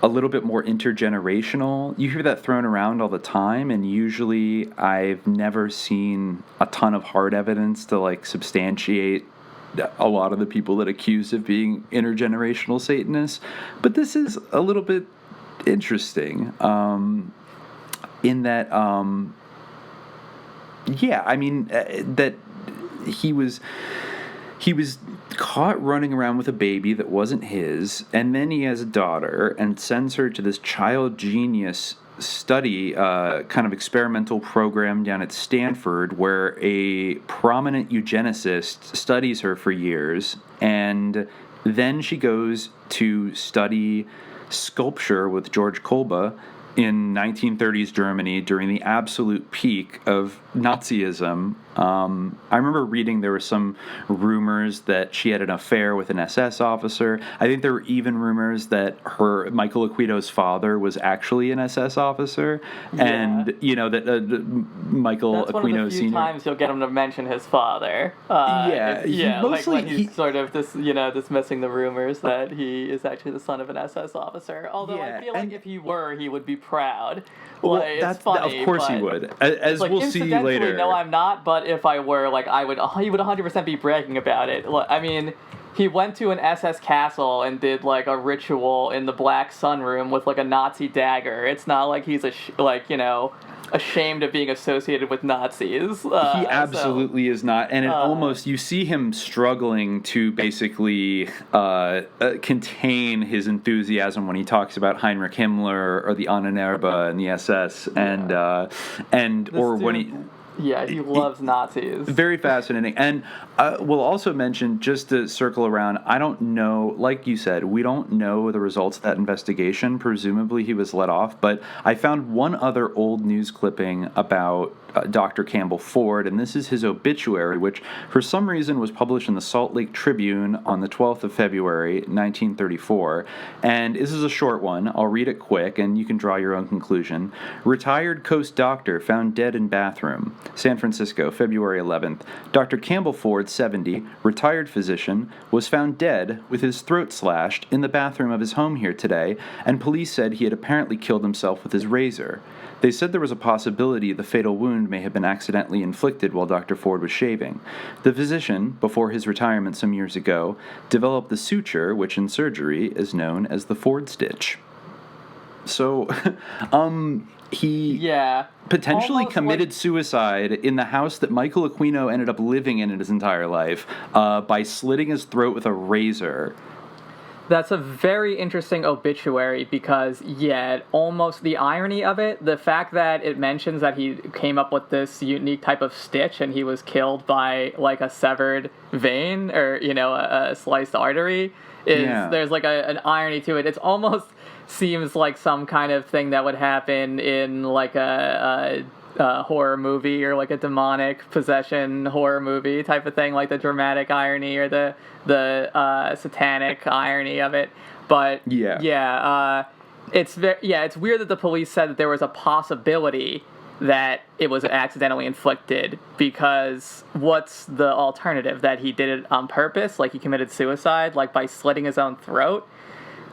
a little bit more intergenerational? You hear that thrown around all the time, and usually I've never seen a ton of hard evidence to, like, substantiate a lot of the people that accuse of being intergenerational Satanists, but this is a little bit interesting in that, that he he was caught running around with a baby that wasn't his, and then he has a daughter and sends her to this child genius study kind of experimental program down at Stanford where a prominent eugenicist studies her for years, and then she goes to study sculpture with George Kolbe in 1930s Germany during the absolute peak of Nazism. I remember reading there were some rumors that she had an affair with an SS officer. I think there were even rumors that Michael Aquino's father was actually an SS officer, and that Michael That's Aquino one of the few Sr. times you'll get him to mention his father. Like when he's sort of dismissing the rumors that he is actually the son of an SS officer. Although I feel like if he were, he would be proud. Well, it's funny, of course he would. As we'll see later. No, I'm not. But if I were, he would 100% be bragging about it. I mean, he went to an SS castle and did a ritual in the Black Sunroom with a Nazi dagger. It's not like he's ashamed of being associated with Nazis. He absolutely is not, and almost you see him struggling to basically contain his enthusiasm when he talks about Heinrich Himmler or the Ahnenerbe and the SS, when he. Yeah, he loves Nazis. Very fascinating. And we'll also mention, just to circle around, I don't know, like you said, we don't know the results of that investigation. Presumably he was let off. But I found one other old news clipping about Dr. Campbell Ford, and this is his obituary, which for some reason was published in the Salt Lake Tribune on the 12th of February, 1934. And this is a short one. I'll read it quick, and you can draw your own conclusion. Retired coast doctor found dead in bathroom. San Francisco, February 11th. Dr. Campbell Ford, 70, retired physician, was found dead with his throat slashed in the bathroom of his home here today, and police said he had apparently killed himself with his razor. They said there was a possibility the fatal wound may have been accidentally inflicted while Dr. Ford was shaving. The physician, before his retirement some years ago, developed the suture, which in surgery is known as the Ford stitch. So, he potentially committed suicide in the house that Michael Aquino ended up living in his entire life by slitting his throat with a razor. That's a very interesting obituary because, almost the irony of it, the fact that it mentions that he came up with this unique type of stitch and he was killed by, a severed vein or, a sliced artery, there's, an irony to it. It's almost seems like some kind of thing that would happen in, a horror movie or a demonic possession horror movie type of thing, like the dramatic irony or the satanic irony of it. But it's weird that the police said that there was a possibility that it was accidentally inflicted, because what's the alternative? That he did it on purpose, he committed suicide, by slitting his own throat?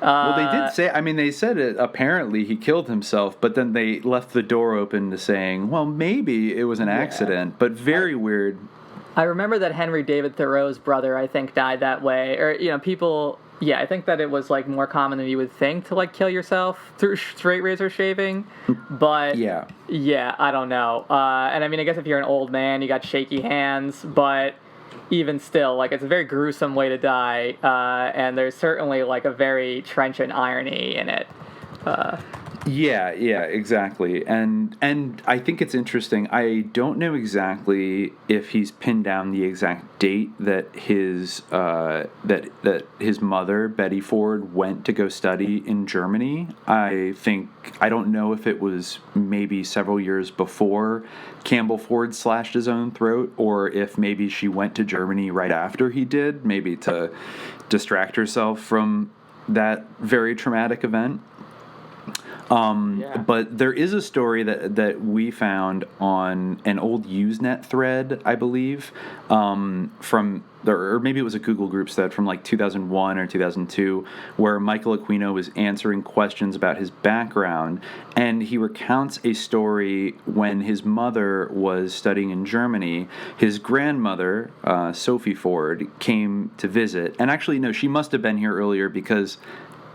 Well, they did say, they said it, apparently he killed himself, but then they left the door open to saying, well, maybe it was an accident, but very weird. I remember that Henry David Thoreau's brother, I think, died that way. Or, people, I think that it was, more common than you would think to, kill yourself through straight razor shaving. But, I don't know. And, I guess if you're an old man, you got shaky hands, but even still, it's a very gruesome way to die, and there's certainly, a very trenchant irony in it. Yeah, exactly. And I think it's interesting. I don't know exactly if he's pinned down the exact date that his that his mother, Betty Ford, went to go study in Germany. I don't know if it was maybe several years before Campbell Ford slashed his own throat, or if maybe she went to Germany right after he did, maybe to distract herself from that very traumatic event. But there is a story that we found on an old Usenet thread, I believe, or maybe it was a Google Groups thread from 2001 or 2002, where Michael Aquino was answering questions about his background, and he recounts a story when his mother was studying in Germany. His grandmother, Sophie Ford, came to visit, and actually, no, she must have been here earlier because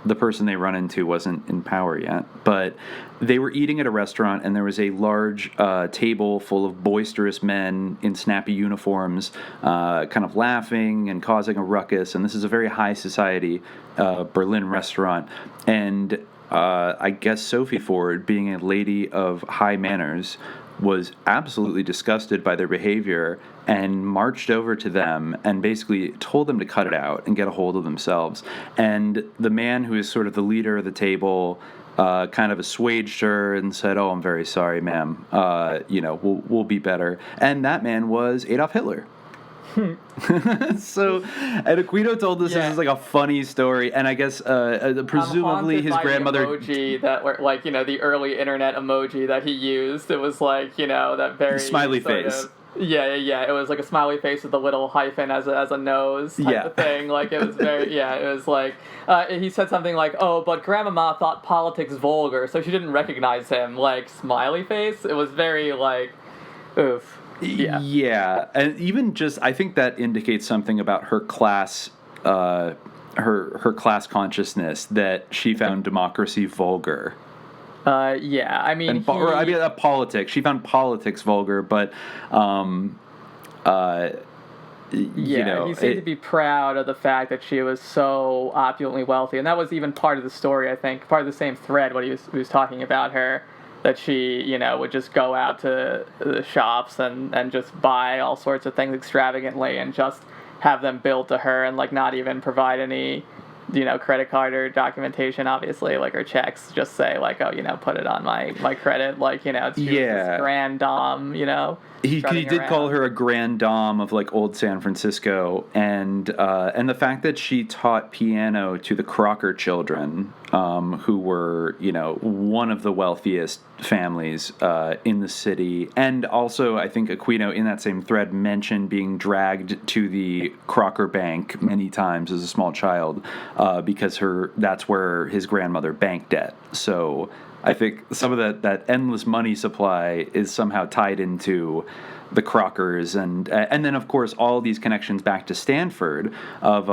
the person they run into wasn't in power yet. But they were eating at a restaurant, and there was a large table full of boisterous men in snappy uniforms, kind of laughing and causing a ruckus. And this is a very high society Berlin restaurant. And I guess Sophie Ford, being a lady of high manners, was absolutely disgusted by their behavior and marched over to them and basically told them to cut it out and get a hold of themselves. And the man who is sort of the leader of the table kind of assuaged her and said, "Oh, I'm very sorry, ma'am. We'll be better." And that man was Adolf Hitler. So, and Aquino told us this is like a funny story, and I guess presumably his grandmother. The emoji that were like, the early internet emoji that he used. It was like, that very smiley face. It was like a smiley face with a little hyphen as a nose type of thing. Like it was very it was like he said something like, "Oh, but Grandmama thought politics vulgar, so she didn't recognize him." Like smiley face. It was very like, oof. Yeah, and even just I think that indicates something about her class, her class consciousness, that she found democracy vulgar. I mean, politics. She found politics vulgar, but he seemed to be proud of the fact that she was so opulently wealthy, and that was even part of the story. I think part of the same thread what he was talking about her. That she, would just go out to the shops and just buy all sorts of things extravagantly and just have them billed to her and, like, not even provide any, credit card or documentation, obviously, like, or checks. Just say, like, oh, put it on my credit. Like, she was this grand dame, He did call her a grand dame of like old San Francisco, and the fact that she taught piano to the Crocker children, who were one of the wealthiest families in the city, and also I think Aquino in that same thread mentioned being dragged to the Crocker Bank many times as a small child because that's where his grandmother banked at. So I think some of that endless money supply is somehow tied into the Crockers, and then of course all these connections back to Stanford of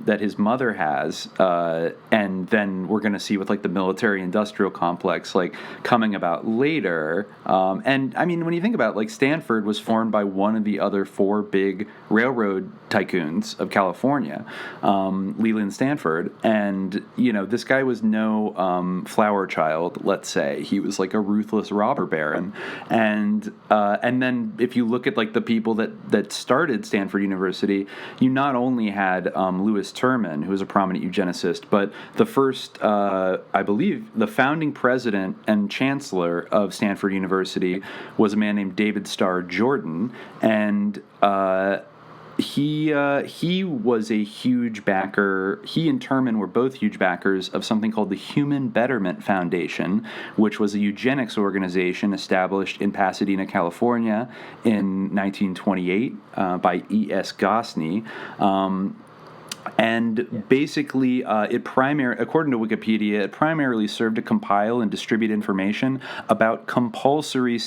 that his mother has, and then we're going to see with like the military-industrial complex like coming about later. And I mean, when you think about it, like Stanford was formed by one of the other four big railroad tycoons of California, Leland Stanford, and this guy was no flower child. Let's say he was like a ruthless robber baron, and then if you look at like the people that started Stanford University, you not only had Lewis Terman, who was a prominent eugenicist, but the first, I believe, the founding president and chancellor of Stanford University was a man named David Starr Jordan, and he was a huge backer. He and Terman were both huge backers of something called the Human Betterment Foundation, which was a eugenics organization established in Pasadena, California in 1928 by E.S. Gosney. And basically, according to Wikipedia, it primarily served to compile and distribute information about compulsory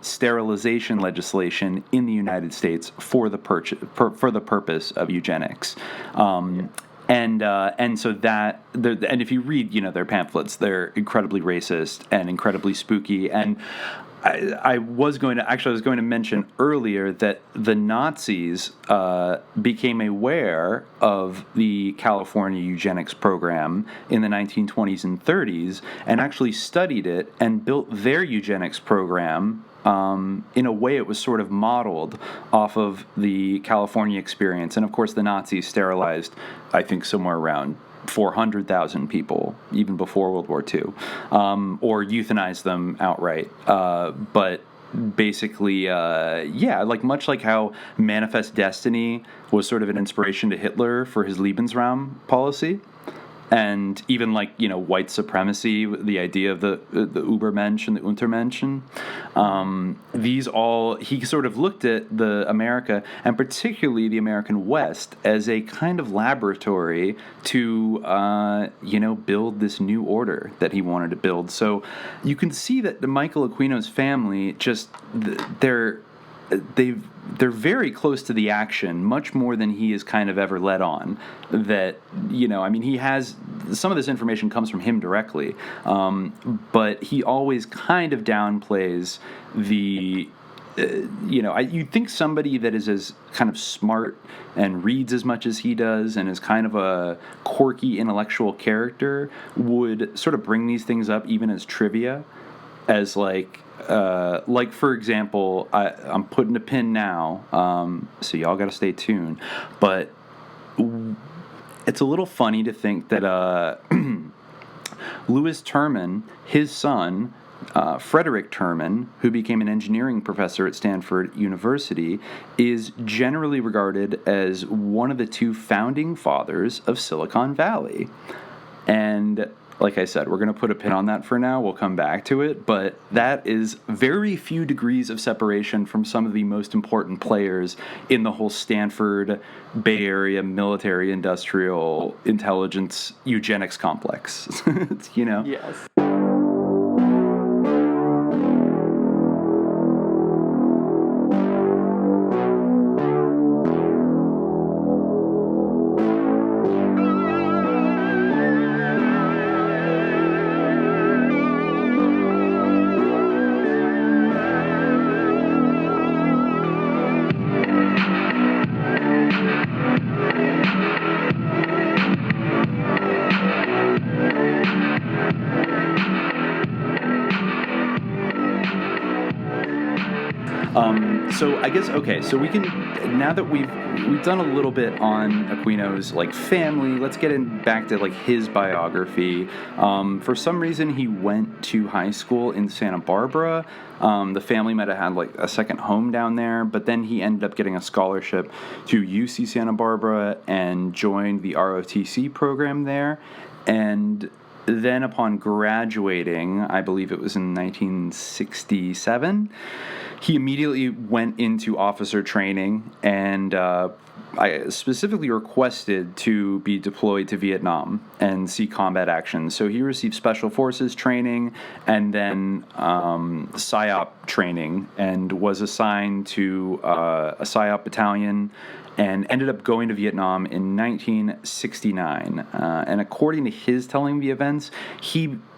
sterilization legislation in the United States for the purpose of eugenics. And so that, and if you read, their pamphlets, they're incredibly racist and incredibly spooky. And I was going to mention earlier that the Nazis became aware of the California eugenics program in the 1920s and 30s and actually studied it and built their eugenics program. In a way, it was sort of modeled off of the California experience. And of course, the Nazis sterilized, I think, somewhere around 400,000 people, even before World War II, or euthanized them outright. But basically, like much like how Manifest Destiny was sort of an inspiration to Hitler for his Lebensraum policy. And even like, white supremacy, the idea of the Übermensch and the Untermenschen, he sort of looked at the America, and particularly the American West, as a kind of laboratory to, build this new order that he wanted to build. So you can see that the Michael Aquino's family, just, they're they're very close to the action, much more than he has kind of ever let on. That, I mean, he has some of this information comes from him directly, but he always kind of downplays the. You'd think somebody that is as kind of smart and reads as much as he does and is kind of a quirky intellectual character would sort of bring these things up even as trivia, as like for example, I'm putting a pin now, so y'all got to stay tuned. But it's a little funny to think that Louis Terman, his son, Frederick Terman, who became an engineering professor at Stanford University, is generally regarded as one of the two founding fathers of Silicon Valley. And like I said, we're going to put a pin on that for now. We'll come back to it. But that is very few degrees of separation from some of the most important players in the whole Stanford Bay Area military industrial intelligence eugenics complex. Yes. So we can, now that we've done a little bit on Aquino's like family, let's get back to like his biography. For some reason, he went to high school in Santa Barbara. The family might have had like a second home down there, but then he ended up getting a scholarship to UC Santa Barbara and joined the ROTC program there. And then upon graduating, I believe it was in 1967, he immediately went into officer training, and I specifically requested to be deployed to Vietnam and see combat action. So he received Special Forces training and then PSYOP training, and was assigned to a PSYOP battalion and ended up going to Vietnam in 1969. And according to his telling the events,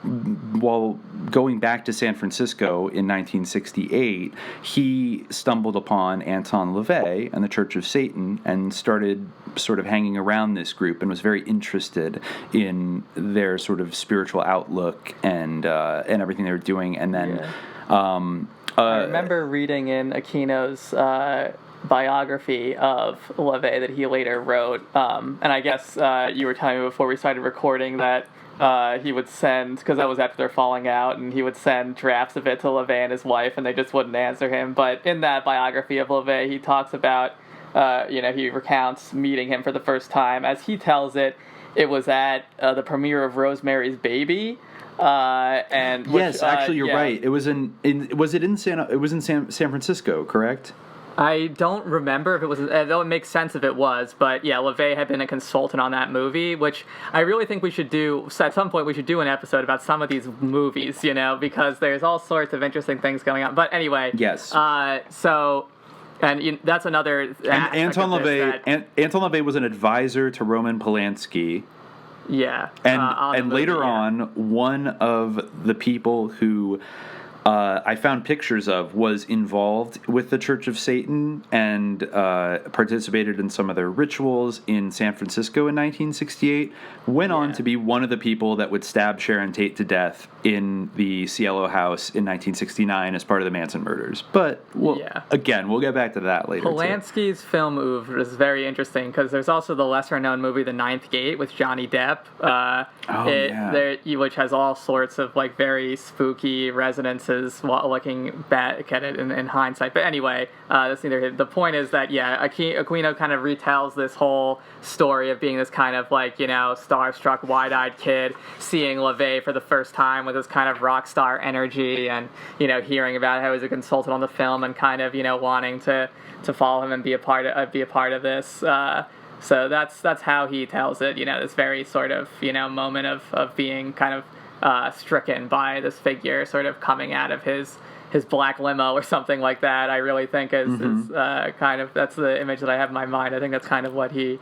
while going back to San Francisco in 1968, he stumbled upon Anton LaVey and the Church of Satan and started sort of hanging around this group and was very interested in their sort of spiritual outlook and everything they were doing. And then I remember reading in Aquino's biography of LaVey that he later wrote, and I guess you were telling me before we started recording that he would send, because that was after their falling out, and he would send drafts of it to LaVey and his wife, and they just wouldn't answer him. But in that biography of LaVey, he talks about, he recounts meeting him for the first time. As he tells it, it was at the premiere of Rosemary's Baby. And yes, actually, you're right. It was in San Francisco, correct? I don't remember if it was, though it makes sense if it was, but yeah, LaVey had been a consultant on that movie, which I really think we should do, at some point we should do an episode about some of these movies, because there's all sorts of interesting things going on. But anyway. Yes. And that's another. And Anton LaVey was an advisor to Roman Polanski. Yeah. And later on, one of the people who I found pictures of was involved with the Church of Satan and participated in some of their rituals in San Francisco in 1968, went on to be one of the people that would stab Sharon Tate to death in the Cielo house in 1969 as part of the Manson murders. But again, we'll get back to that later. Polanski's film oeuvre is very interesting because there's also the lesser-known movie The Ninth Gate with Johnny Depp, which has all sorts of like very spooky resonances looking back at it in hindsight. But anyway, that's neither here. The point is that Aquino kind of retells this whole story of being this kind of like starstruck, wide-eyed kid seeing LaVey for the first time with this kind of rock star energy, and hearing about how he was a consultant on the film and kind of wanting to follow him and be a part of this. So that's how he tells it. This very sort of moment of being kind of stricken by this figure sort of coming out of his his black limo or something like that. I really think is kind of, that's the image that I have in my mind. I think that's kind of what he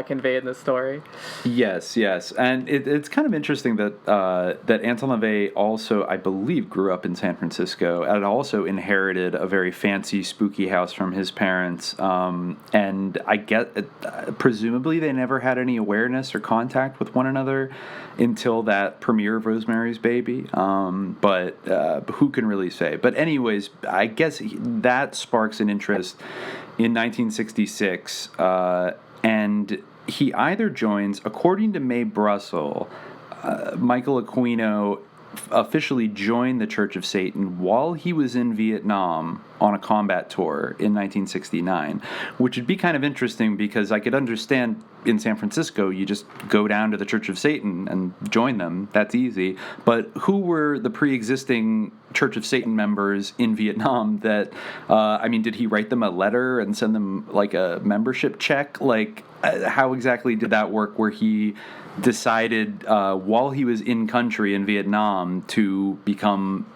conveyed in the story. Yes, and it's kind of interesting that that Anton LaVey also, I believe, grew up in San Francisco and also inherited a very fancy, spooky house from his parents. And I get, presumably, they never had any awareness or contact with one another until that premiere of Rosemary's Baby. But who can really say? But anyways, I guess that sparks an interest in 1966. And he either joins, according to Mae Brussel, Michael Aquino officially joined the Church of Satan while he was in Vietnam on a combat tour in 1969, which would be kind of interesting because I could understand in San Francisco, you just go down to the Church of Satan and join them. That's easy. But who were the pre-existing Church of Satan members in Vietnam that, did he write them a letter and send them like a membership check? Like, how exactly did that work where he decided while he was in country in Vietnam to become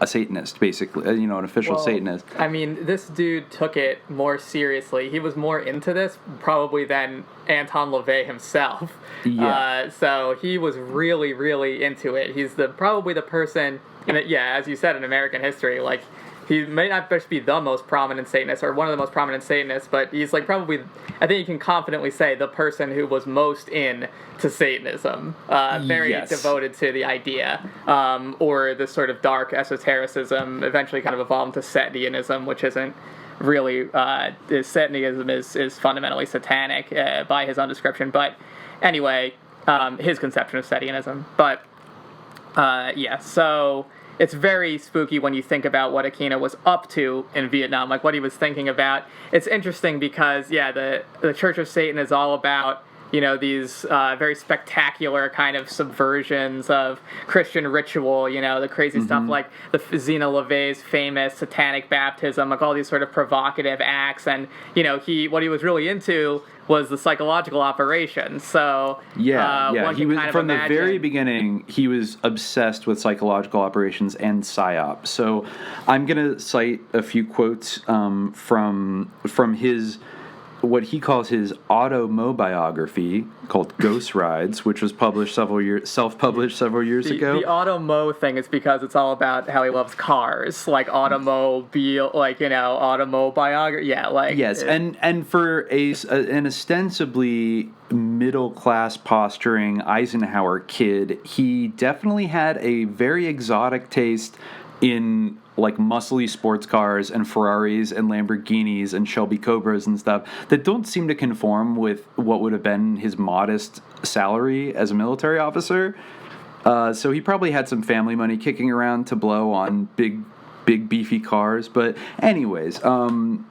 a Satanist, basically, an official Satanist? I mean, this dude took it more seriously. He was more into this probably than Anton LaVey himself. Yeah. So he was really, really into it. He's probably the person, as you said, in American history, like, he may not just be the most prominent Satanist or one of the most prominent Satanists, but he's like probably, I think you can confidently say, the person who was most in to Satanism, very devoted to the idea, or this sort of dark esotericism, eventually kind of evolved into Satanism, which isn't really, Satanism is fundamentally satanic by his own description, but anyway, his conception of Satanism. But so it's very spooky when you think about what Aquino was up to in Vietnam, like what he was thinking about. It's interesting because, the Church of Satan is all about, these very spectacular kind of subversions of Christian ritual, the crazy stuff like Zena LaVey's famous satanic baptism, like all these sort of provocative acts. And, what he was really into was the psychological operations. So he was, from the very beginning, he was obsessed with psychological operations and PSYOP. So I'm going to cite a few quotes from his, what he calls his automobiography called Ghost Rides, which was published self-published several years ago. The automo thing is because it's all about how he loves cars, like automobile, automobiography. Yeah, like yes, and for an ostensibly middle-class posturing Eisenhower kid, he definitely had a very exotic taste in like muscly sports cars and Ferraris and Lamborghinis and Shelby Cobras and stuff that don't seem to conform with what would have been his modest salary as a military officer. So he probably had some family money kicking around to blow on big beefy cars. But anyways, so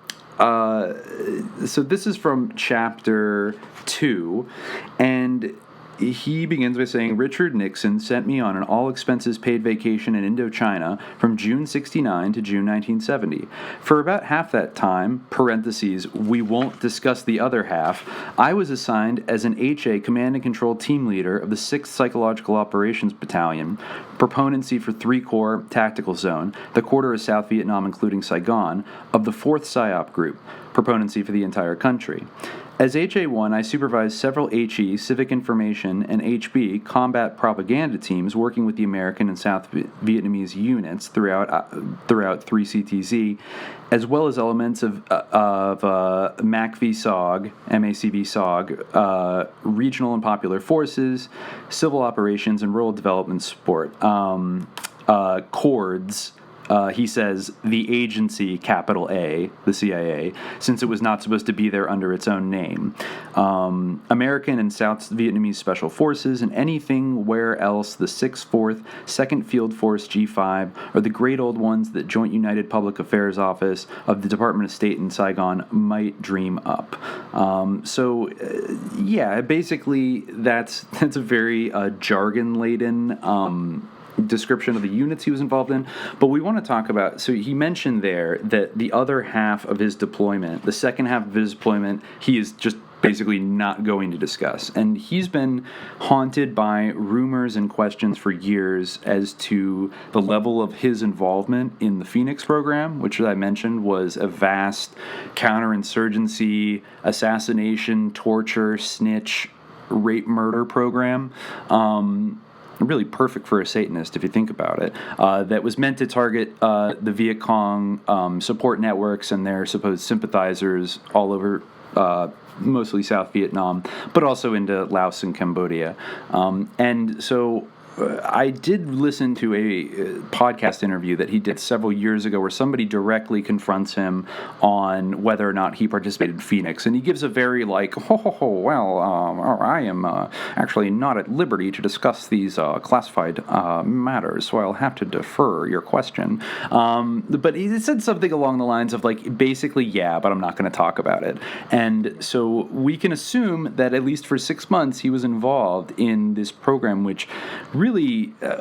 this is from chapter 2, and he begins by saying, Richard Nixon sent me on an all-expenses-paid vacation in Indochina from June 69 to June 1970. For about half that time, parentheses, we won't discuss the other half, I was assigned as an HA Command and Control team leader of the 6th Psychological Operations Battalion, proponency for 3 Corps Tactical Zone, the quarter of South Vietnam including Saigon, of the 4th PSYOP Group, proponency for the entire country. As HA1, I supervised several HE, Civic Information, and HB, combat propaganda teams working with the American and South Vietnamese units throughout 3CTZ, as well as elements of MACV-SOG, MACV-SOG, regional and popular forces, civil operations, and rural development support. CORDS, he says, the agency, capital A, the CIA, since it was not supposed to be there under its own name. American and South Vietnamese Special Forces, and anything where else the 6th, 4th, 2nd Field Force G5, or the great old ones that Joint United Public Affairs Office of the Department of State in Saigon might dream up. Basically, that's a very jargon-laden description of the units he was involved in, but we want to talk about, so he mentioned there that the other half of his deployment, the second half of his deployment, he is just basically not going to discuss. And he's been haunted by rumors and questions for years as to the level of his involvement in the Phoenix program, which, as I mentioned, was a vast counterinsurgency, assassination, torture, snitch, rape, murder program. Really perfect for a Satanist, if you think about it, that was meant to target the Viet Cong support networks and their supposed sympathizers all over mostly South Vietnam, but also into Laos and Cambodia. And so I did listen to a podcast interview that he did several years ago where somebody directly confronts him on whether or not he participated in Phoenix. And he gives a very I am actually not at liberty to discuss these classified matters, so I'll have to defer your question. But he said something along the lines of basically, yeah, but I'm not going to talk about it. And so we can assume that at least for 6 months he was involved in this program, which really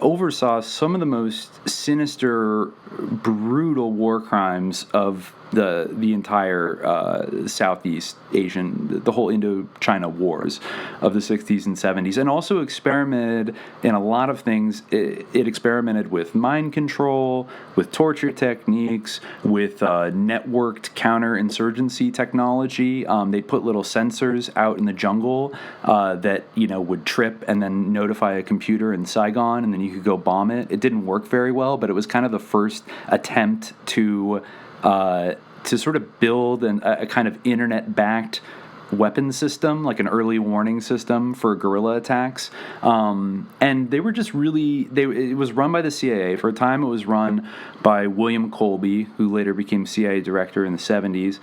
oversaw some of the most sinister, brutal war crimes of the entire Southeast Asian, the whole Indo-China wars of the 60s and 70s, and also experimented in a lot of things. It experimented with mind control, with torture techniques, with networked counterinsurgency technology. They put little sensors out in the jungle that would trip and then notify a computer in Saigon, and then you could go bomb it. It didn't work very well, but it was kind of the first attempt to sort of build a kind of internet-backed weapon system, like an early warning system for guerrilla attacks. And they were just really, it was run by the CIA. For a time, it was run by William Colby, who later became CIA director in the 70s.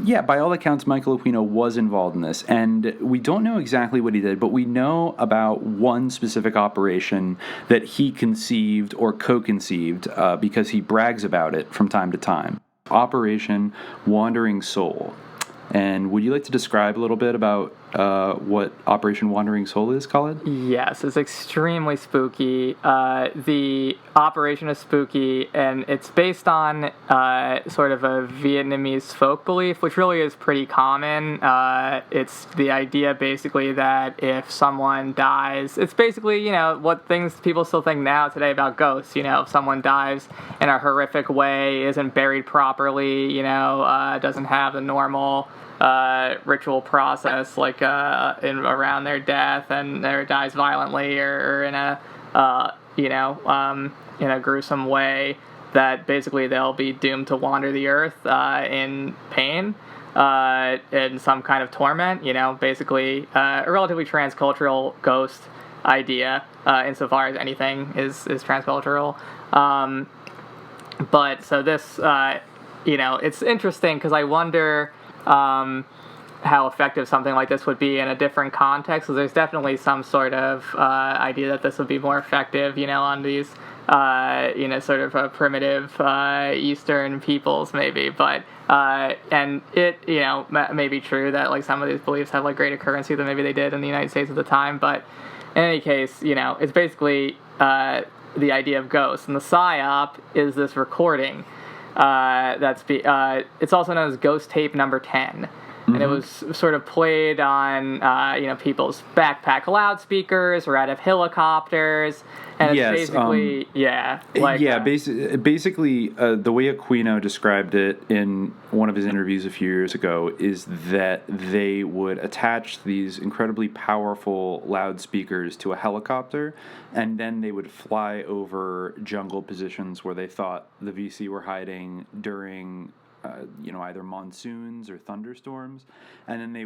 Yeah, by all accounts, Michael Aquino was involved in this. And we don't know exactly what he did, but we know about one specific operation that he conceived or co-conceived because he brags about it from time to time. Operation Wandering Soul. And would you like to describe a little bit about what Operation Wandering Soul is, Khalid? Yes, it's extremely spooky. The operation is spooky, and it's based on sort of a Vietnamese folk belief, which really is pretty common. It's the idea, basically, that if someone dies, it's basically, what things people still think now today about ghosts. If someone dies in a horrific way, isn't buried properly, doesn't have the normal ritual process around their death, and or dies violently or in a gruesome way, that basically they'll be doomed to wander the earth in pain, in some kind of torment. Basically a relatively transcultural ghost idea, insofar as anything is transcultural. But so this it's interesting because I wonder how effective something like this would be in a different context. So there's definitely some sort of idea that this would be more effective, on these, sort of primitive Eastern peoples, maybe. But and it, may be true that some of these beliefs have greater currency than maybe they did in the United States at the time. But in any case, it's basically the idea of ghosts, and the PSYOP is this recording. It's also known as Ghost Tape Number 10. Mm-hmm. And it was sort of played on, people's backpack loudspeakers or out of helicopters. And it's basically, basically, the way Aquino described it in one of his interviews a few years ago is that they would attach these incredibly powerful loudspeakers to a helicopter, and then they would fly over jungle positions where they thought the VC were hiding during either monsoons or thunderstorms, and then they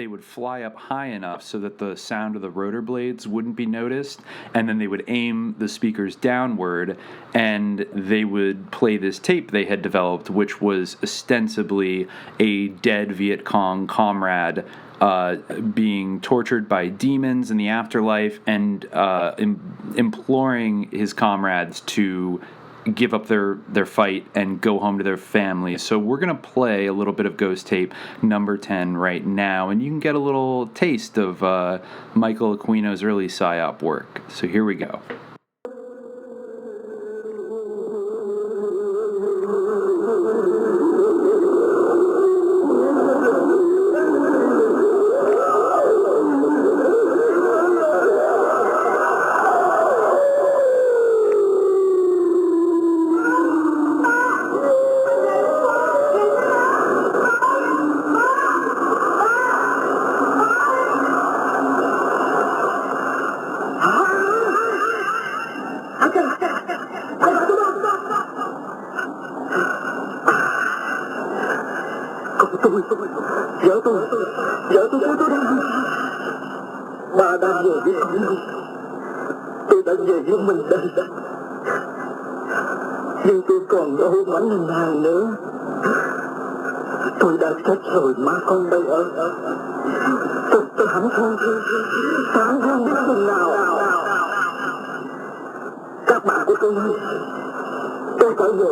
would fly up high enough so that the sound of the rotor blades wouldn't be noticed, and then they would aim the speakers downward, and they would play this tape they had developed, which was ostensibly a dead Viet Cong comrade being tortured by demons in the afterlife, and imploring his comrades to give up their fight and go home to their families. So we're going to play a little bit of Ghost Tape number 10 right now, and you can get a little taste of Michael Aquino's early PSYOP work. So here we go. Vợ tôi đang bà đang về với con. Tôi đã về với mình đây. Nhưng tôi còn đâu mảnh hàng nữa. Tôi đã chết rồi mà con đây ở. Tôi hẳn không biết chừng nào. Các bạn của tôi trở về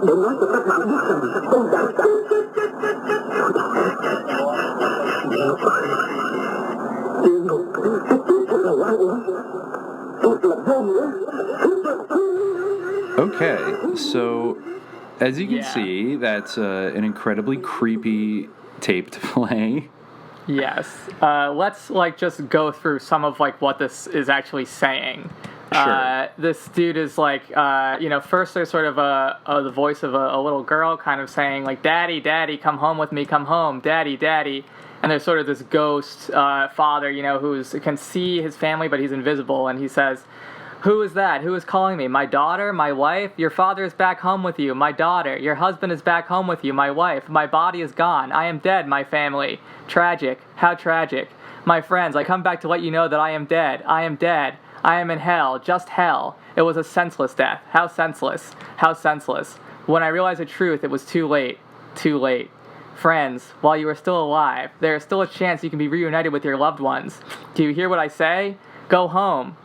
để nói cho các bạn biết rằng tôi đã chết. Địa ngục thật là oan uổng. Tôi là vô nghĩa. Okay, so as you can see, that's an incredibly creepy tape to play. Yes. Let's just go through some of what this is actually saying. Sure. This dude is first there's sort of the voice of a little girl kind of saying Daddy, Daddy, come home with me, come home, Daddy, Daddy. And there's sort of this ghost father, who can see his family, but he's invisible. And he says, who is that? Who is calling me? My daughter? My wife? Your father is back home with you. My daughter. Your husband is back home with you. My wife. My body is gone. I am dead, my family. Tragic. How tragic. My friends, I come back to let you know that I am dead. I am dead. I am in hell. Just hell. It was a senseless death. How senseless. How senseless. When I realized the truth, it was too late. Too late. Friends, while you are still alive, there is still a chance you can be reunited with your loved ones. Do you hear what I say? Go home,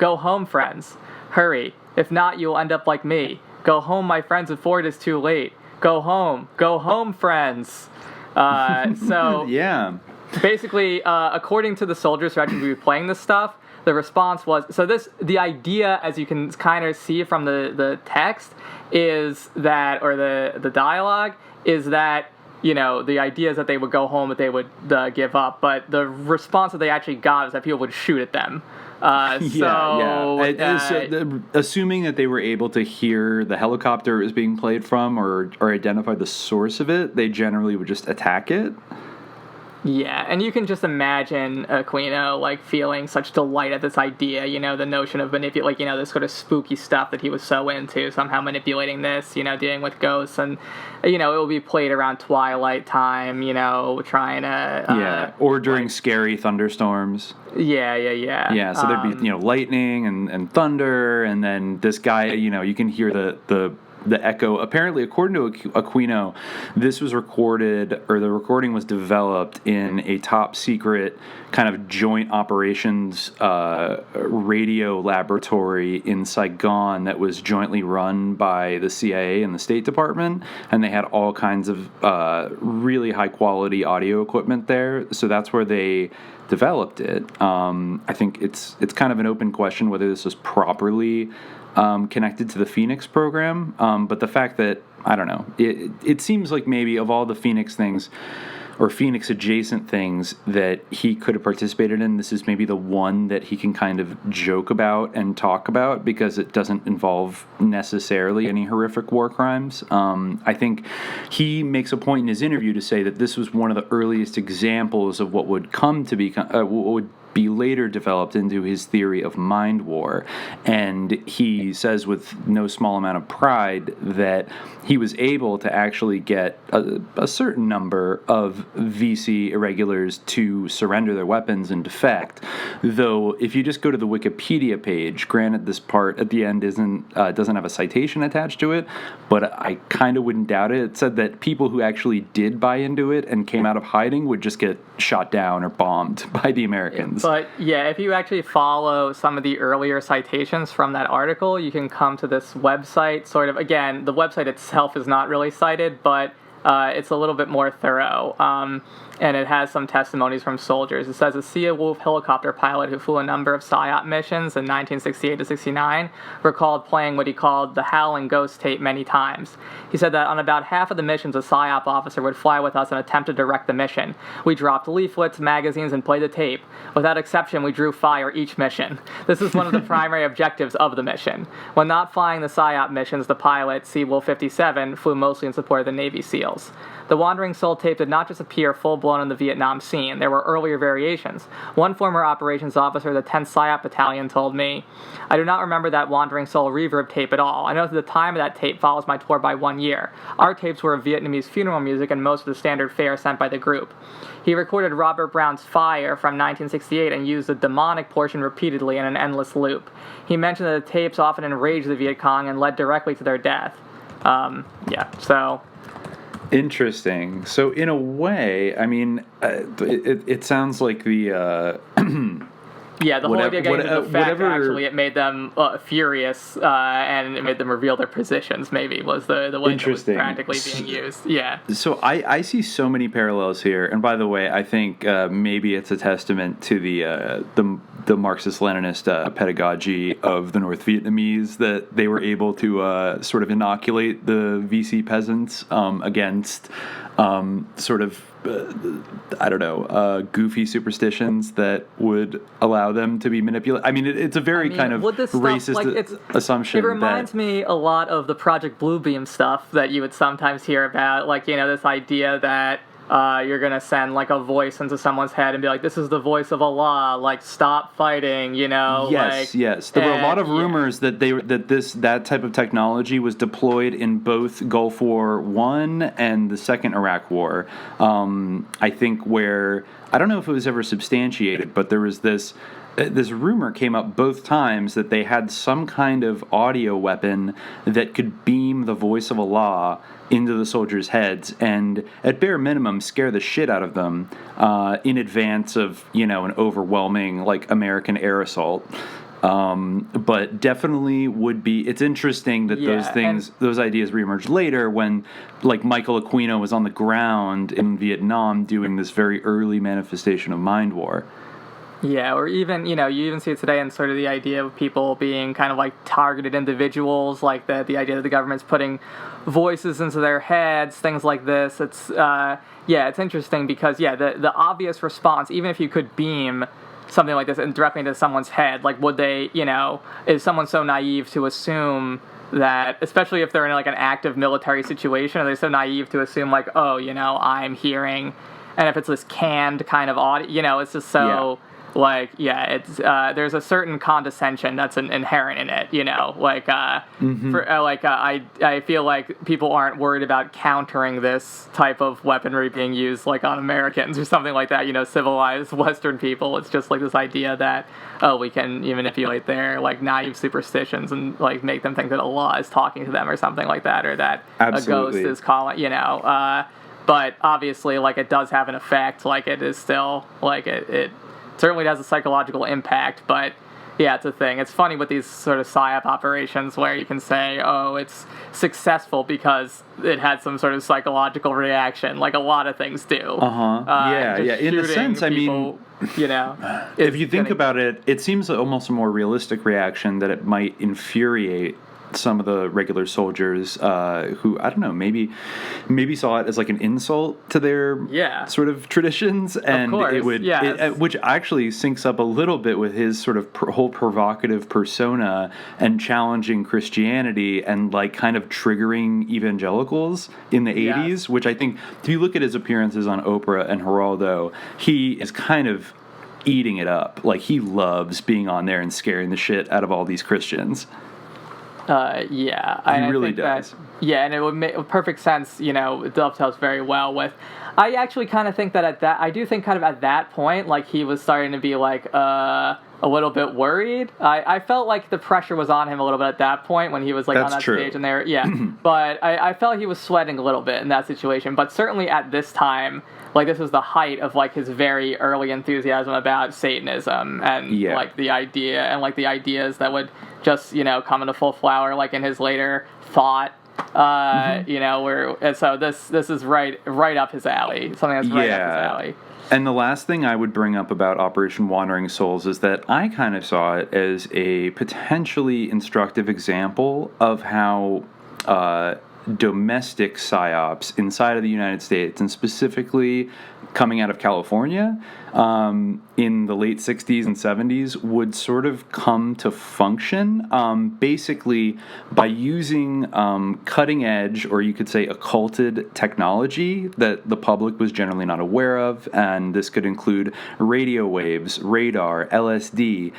friends. Hurry, if not, you will end up like me. Go home, my friends, before it is too late. Go home, friends. So, yeah. Basically, according to the soldiers who actually be playing this stuff, the response was, the idea, as you can kind of see from the text, is that, or the dialogue, is that, the idea is that they would go home, that they would give up, but the response that they actually got is that people would shoot at them. Assuming that they were able to hear the helicopter it was being played from or identify the source of it, they generally would just attack it. Yeah, and you can just imagine Aquino feeling such delight at this idea, the notion of this sort of spooky stuff that he was so into, somehow manipulating this, dealing with ghosts, and it will be played around twilight time, trying to or during scary thunderstorms. Yeah, so there'd be lightning and thunder, and then this guy, you can hear the echo. Apparently, according to Aquino, this was recorded, or the recording was developed in a top secret kind of joint operations radio laboratory in Saigon that was jointly run by the CIA and the State Department, and they had all kinds of really high quality audio equipment there. So that's where they developed it. I think it's kind of an open question whether this was properly connected to the Phoenix program, but the fact that, I don't know, it seems like maybe of all the Phoenix things, or Phoenix adjacent things that he could have participated in, this is maybe the one that he can kind of joke about and talk about because it doesn't involve necessarily any horrific war crimes. I think he makes a point in his interview to say that this was one of the earliest examples of what would come to be, what would be later developed into his theory of mind war. And he says with no small amount of pride that he was able to actually get a certain number of VC irregulars to surrender their weapons and defect. Though if you just go to the Wikipedia page, granted this part at the end doesn't have a citation attached to it, but I kind of wouldn't doubt it. It said that people who actually did buy into it and came out of hiding would just get shot down or bombed by the Americans. But yeah, if you actually follow some of the earlier citations from that article, you can come to this website. Sort of, again, the website itself is not really cited, but it's a little bit more thorough. And it has some testimonies from soldiers. It says a Sea Wolf helicopter pilot who flew a number of PSYOP missions in 1968 to 69 recalled playing what he called the Howling Ghost tape many times. He said that on about half of the missions, a PSYOP officer would fly with us and attempt to direct the mission. We dropped leaflets, magazines, and played the tape. Without exception, we drew fire each mission. This is one of the primary objectives of the mission. When not flying the PSYOP missions, the pilot, Sea Wolf 57, flew mostly in support of the Navy SEALs. materials. The Wandering Soul tape did not just appear full-blown in the Vietnam scene. There were earlier variations. One former operations officer of the 10th PSYOP Battalion told me, "I do not remember that Wandering Soul reverb tape at all. I know that the time of that tape follows my tour by 1 year. Our tapes were of Vietnamese funeral music and most of the standard fare sent by the group." He recorded Robert Brown's Fire from 1968 and used the demonic portion repeatedly in an endless loop. He mentioned that the tapes often enraged the Viet Cong and led directly to their death. So... Interesting. So in a way, I mean, it sounds like the... Yeah, the whole idea of getting into the fact that actually it made them furious and it made them reveal their positions, maybe, was the way that was practically being used. Yeah. So I see so many parallels here. And by the way, I think maybe it's a testament to the Marxist-Leninist pedagogy of the North Vietnamese that they were able to sort of inoculate the VC peasants against goofy superstitions that would allow them to be manipulated. I mean, it's a very kind of racist assumption. It reminds me a lot of the Project Bluebeam stuff that you would sometimes hear about, like, you know, this idea that you're going to send, like, a voice into someone's head and be like, this is the voice of Allah, like, stop fighting, you know? Yes. There were a lot of rumors that that type of technology was deployed in both Gulf War I and the Second Iraq War. I think I don't know if it was ever substantiated, but there was this rumor came up both times that they had some kind of audio weapon that could beam the voice of Allah into the soldiers' heads and, at bare minimum, scare the shit out of them in advance of, you know, an overwhelming, like, American air assault. But definitely would be... It's interesting that those ideas reemerged later when, like, Michael Aquino was on the ground in Vietnam doing this very early manifestation of mind war. Yeah, or even, you know, you even see it today in sort of the idea of people being kind of like targeted individuals, like the idea that the government's putting voices into their heads, things like this. It's, it's interesting because, the obvious response, even if you could beam something like this directly into someone's head, like, would they, you know, is someone so naive to assume that, especially if they're in, like, an active military situation, are they so naive to assume, like, oh, you know, I'm hearing, and if it's this canned kind of audio, you know, it's just so... Yeah. Like, it's there's a certain condescension that's inherent in it, you know. Like, I feel like people aren't worried about countering this type of weaponry being used, like, on Americans or something like that. You know, civilized Western people. It's just like this idea that we can manipulate their, like, naive superstitions and, like, make them think that Allah is talking to them or something like that, or that a ghost is calling, you know. But obviously, like, it does have an effect. Like, it is still, like, it certainly has a psychological impact, but it's a thing. It's funny with these sort of PSYOP operations where you can say, oh, it's successful because it had some sort of psychological reaction, like a lot of things do. In a sense, I mean, you know, if you think about it, it seems almost a more realistic reaction that it might infuriate some of the regular soldiers who, I don't know, maybe saw it as like an insult to their sort of traditions, and it would, which actually syncs up a little bit with his sort of whole provocative persona and challenging Christianity and like kind of triggering evangelicals in the 80s, which I think, if you look at his appearances on Oprah and Geraldo, he is kind of eating it up. Like, he loves being on there and scaring the shit out of all these Christians. He really does. And it would make perfect sense, you know, it dovetails very well with... I actually kind of think that I do think kind of at that point, like, he was starting to be, like, a little bit worried. I felt like the pressure was on him a little bit at that point when he was, like, on that stage and there. But I felt he was sweating a little bit in that situation. But certainly at this time, like, this was the height of, like, his very early enthusiasm about Satanism and, like, the idea and, like, the ideas that would just, you know, come into full flower, like, in his later thought, you know, and so this is right up his alley, something that's right up his alley. And the last thing I would bring up about Operation Wandering Souls is that I kind of saw it as a potentially instructive example of how domestic psyops inside of the United States, and specifically coming out of California in the late 60s and 70s, would sort of come to function basically by using cutting edge, or you could say occulted technology that the public was generally not aware of. And this could include radio waves, radar, LSD,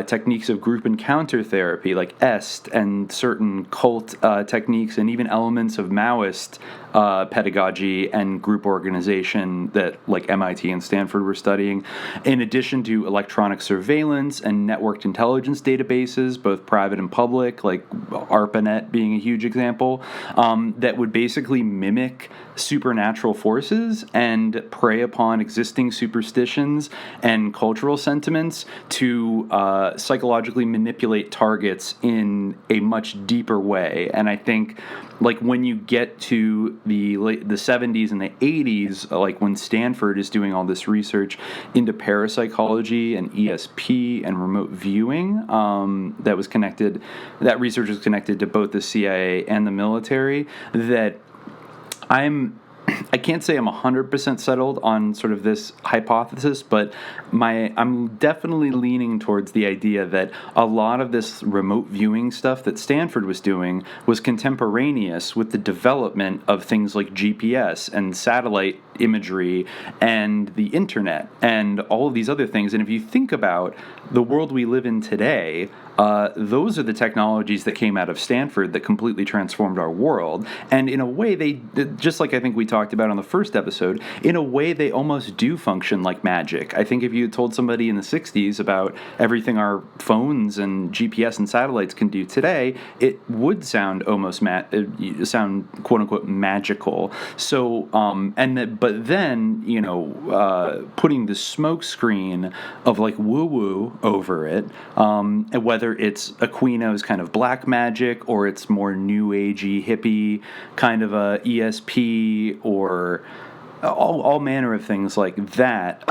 techniques of group encounter therapy like EST, and certain cult techniques, and even elements of Maoist pedagogy and group organization that like MIT and Stanford were studying, in addition to electronic surveillance and networked intelligence databases, both private and public, like ARPANET being a huge example, that would basically mimic supernatural forces and prey upon existing superstitions and cultural sentiments to psychologically manipulate targets in a much deeper way. And I think, like, when you get to the 70s and the 80s, like when Stanford is doing all this research into parapsychology and ESP and remote viewing, that research was connected to both the CIA and the military, that I can't say I'm 100% settled on sort of this hypothesis, but I'm definitely leaning towards the idea that a lot of this remote viewing stuff that Stanford was doing was contemporaneous with the development of things like GPS and satellite imagery and the internet and all of these other things. And if you think about the world we live in today, those are the technologies that came out of Stanford that completely transformed our world. And in a way, they, just like I think we talked about on the first episode, in a way they almost do function like magic. I think if you had told somebody in the 60s about everything our phones and GPS and satellites can do today, it would sound almost sound quote unquote magical. So, but then, you know, putting the smoke screen of like woo-woo over it, and whether it's Aquino's kind of black magic or it's more new agey hippie kind of a ESP, or all manner of things like that.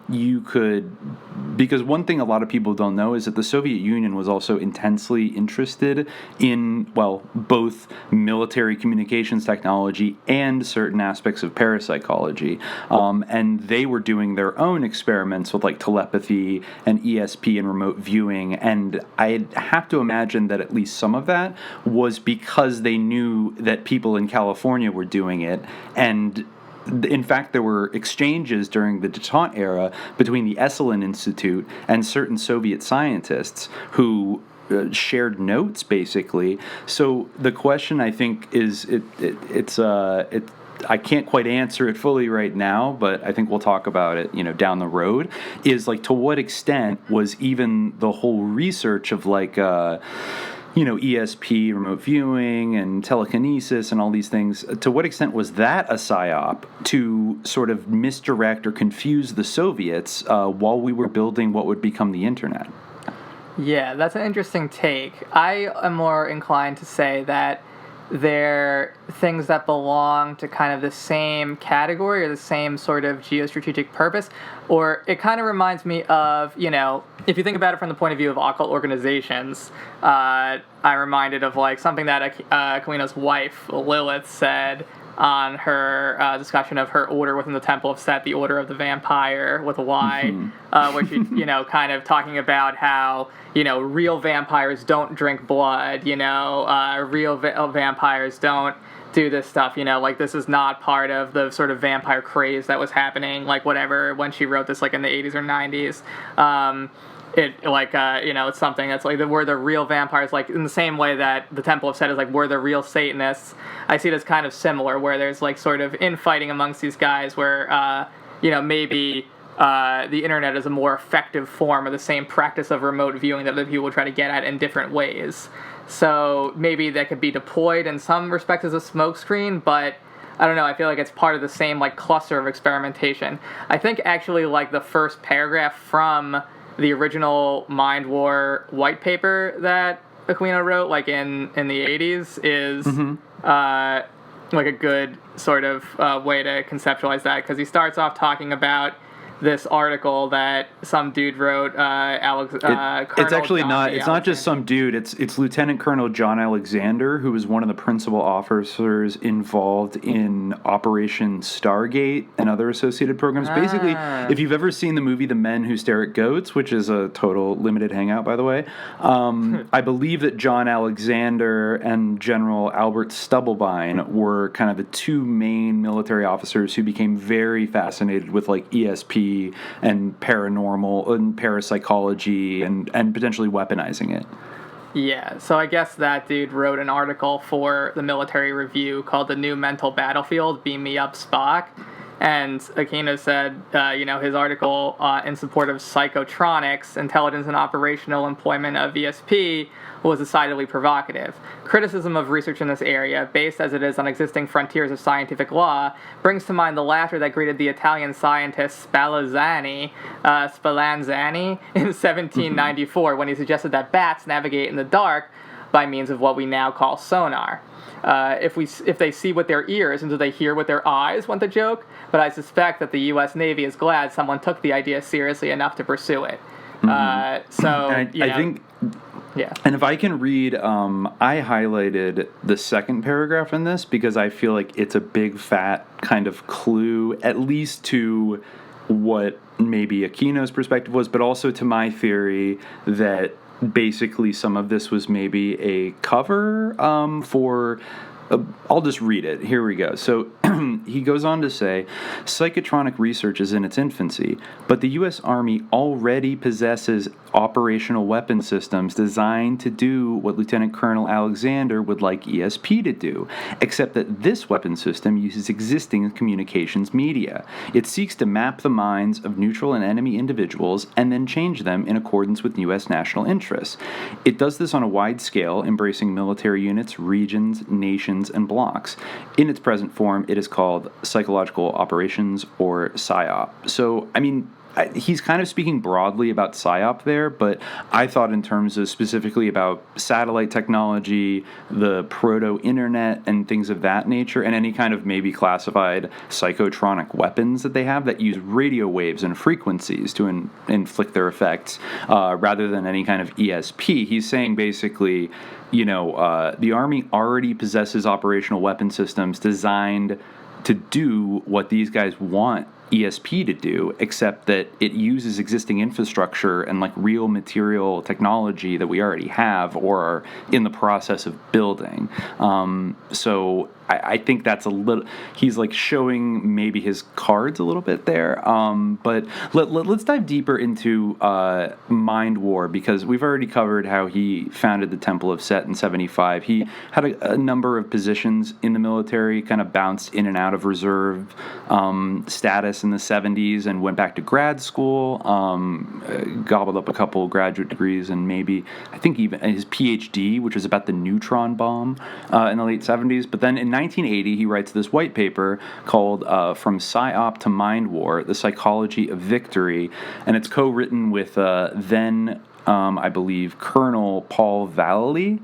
You could, because one thing a lot of people don't know is that the Soviet Union was also intensely interested in, well, both military communications technology and certain aspects of parapsychology. And they were doing their own experiments with like telepathy and ESP and remote viewing. And I have to imagine that at least some of that was because they knew that people in California were doing it. And in fact, there were exchanges during the détente era between the Esalen Institute and certain Soviet scientists who shared notes, basically. So the question, I think, is I can't quite answer it fully right now, but I think we'll talk about it, you know, down the road, is like, to what extent was even the whole research of like you know, ESP, remote viewing, and telekinesis, and all these things, to what extent was that a psyop to sort of misdirect or confuse the Soviets while we were building what would become the internet? Yeah, that's an interesting take. I am more inclined to say that they're things that belong to kind of the same category or the same sort of geostrategic purpose. Or it kind of reminds me of, you know, if you think about it from the point of view of occult organizations, I'm reminded of like something that Aquino's wife, Lilith, said on her discussion of her order within the Temple of Set, the Order of the Vampire with a Y, where she, you know, kind of talking about how, you know, real vampires don't drink blood, you know, real vampires don't do this stuff, you know, like this is not part of the sort of vampire craze that was happening, like whatever, when she wrote this, like in the 80s or 90s. It like you know, it's something that's like we're the real vampires, like in the same way that the Temple of Set is like we're the real Satanists. I see it as kind of similar, where there's like sort of infighting amongst these guys, where you know, maybe the internet is a more effective form of the same practice of remote viewing that other people will try to get at in different ways. So maybe that could be deployed in some respects as a smokescreen, but I don't know, I feel like it's part of the same like cluster of experimentation. I think actually like the first paragraph from the original Mind War white paper that Aquino wrote, like in the 80s, is like a good sort of way to conceptualize that, because he starts off talking about this article that some dude wrote. It's actually not. It's not just some dude. It's Lieutenant Colonel John Alexander, who was one of the principal officers involved in Operation Stargate and other associated programs. Basically, if you've ever seen the movie The Men Who Stare at Goats, which is a total limited hangout, by the way, I believe that John Alexander and General Albert Stubblebine were kind of the two main military officers who became very fascinated with like ESP and paranormal and parapsychology and potentially weaponizing it. Yeah, so I guess that dude wrote an article for the Military Review called The New Mental Battlefield, Beam Me Up, Spock. And Aquino said, his article in support of psychotronics, intelligence and operational employment of ESP, was decidedly provocative. Criticism of research in this area, based as it is on existing frontiers of scientific law, brings to mind the laughter that greeted the Italian scientist Spallanzani in 1794 when he suggested that bats navigate in the dark by means of what we now call sonar. If they see with their ears, and do they hear with their eyes, went the joke, but I suspect that the U.S. Navy is glad someone took the idea seriously enough to pursue it. I think... Yeah. And if I can read, I highlighted the second paragraph in this because I feel like it's a big fat kind of clue, at least to what maybe Aquino's perspective was, but also to my theory that basically some of this was maybe a cover for... I'll just read it. Here we go. So he goes on to say, psychotronic research is in its infancy, but the U.S. Army already possesses operational weapon systems designed to do what Lieutenant Colonel Alexander would like ESP to do, except that this weapon system uses existing communications media. It seeks to map the minds of neutral and enemy individuals and then change them in accordance with U.S. national interests. It does this on a wide scale, embracing military units, regions, nations, and blocks. In its present form, it is called Psychological Operations, or PSYOP. So, I mean, he's kind of speaking broadly about PSYOP there, but I thought in terms of specifically about satellite technology, the proto-internet, and things of that nature, and any kind of maybe classified psychotronic weapons that they have that use radio waves and frequencies to inflict their effects, rather than any kind of ESP. He's saying basically, the Army already possesses operational weapon systems designed to do what these guys want ESP to do, except that it uses existing infrastructure and like real material technology that we already have or are in the process of building. So I think that's a little, he's like showing maybe his cards a little bit there. But let's dive deeper into Mind War, because we've already covered how he founded the Temple of Set in 1975. He had a number of positions in the military, kind of bounced in and out of reserve status in the 1970s and went back to grad school, gobbled up a couple graduate degrees and maybe, I think even his PhD, which was about the neutron bomb in the late 1970s. But then in 1980, he writes this white paper called From PSYOP to Mind War, The Psychology of Victory, and it's co-written with then, I believe, Colonel Paul Vallely,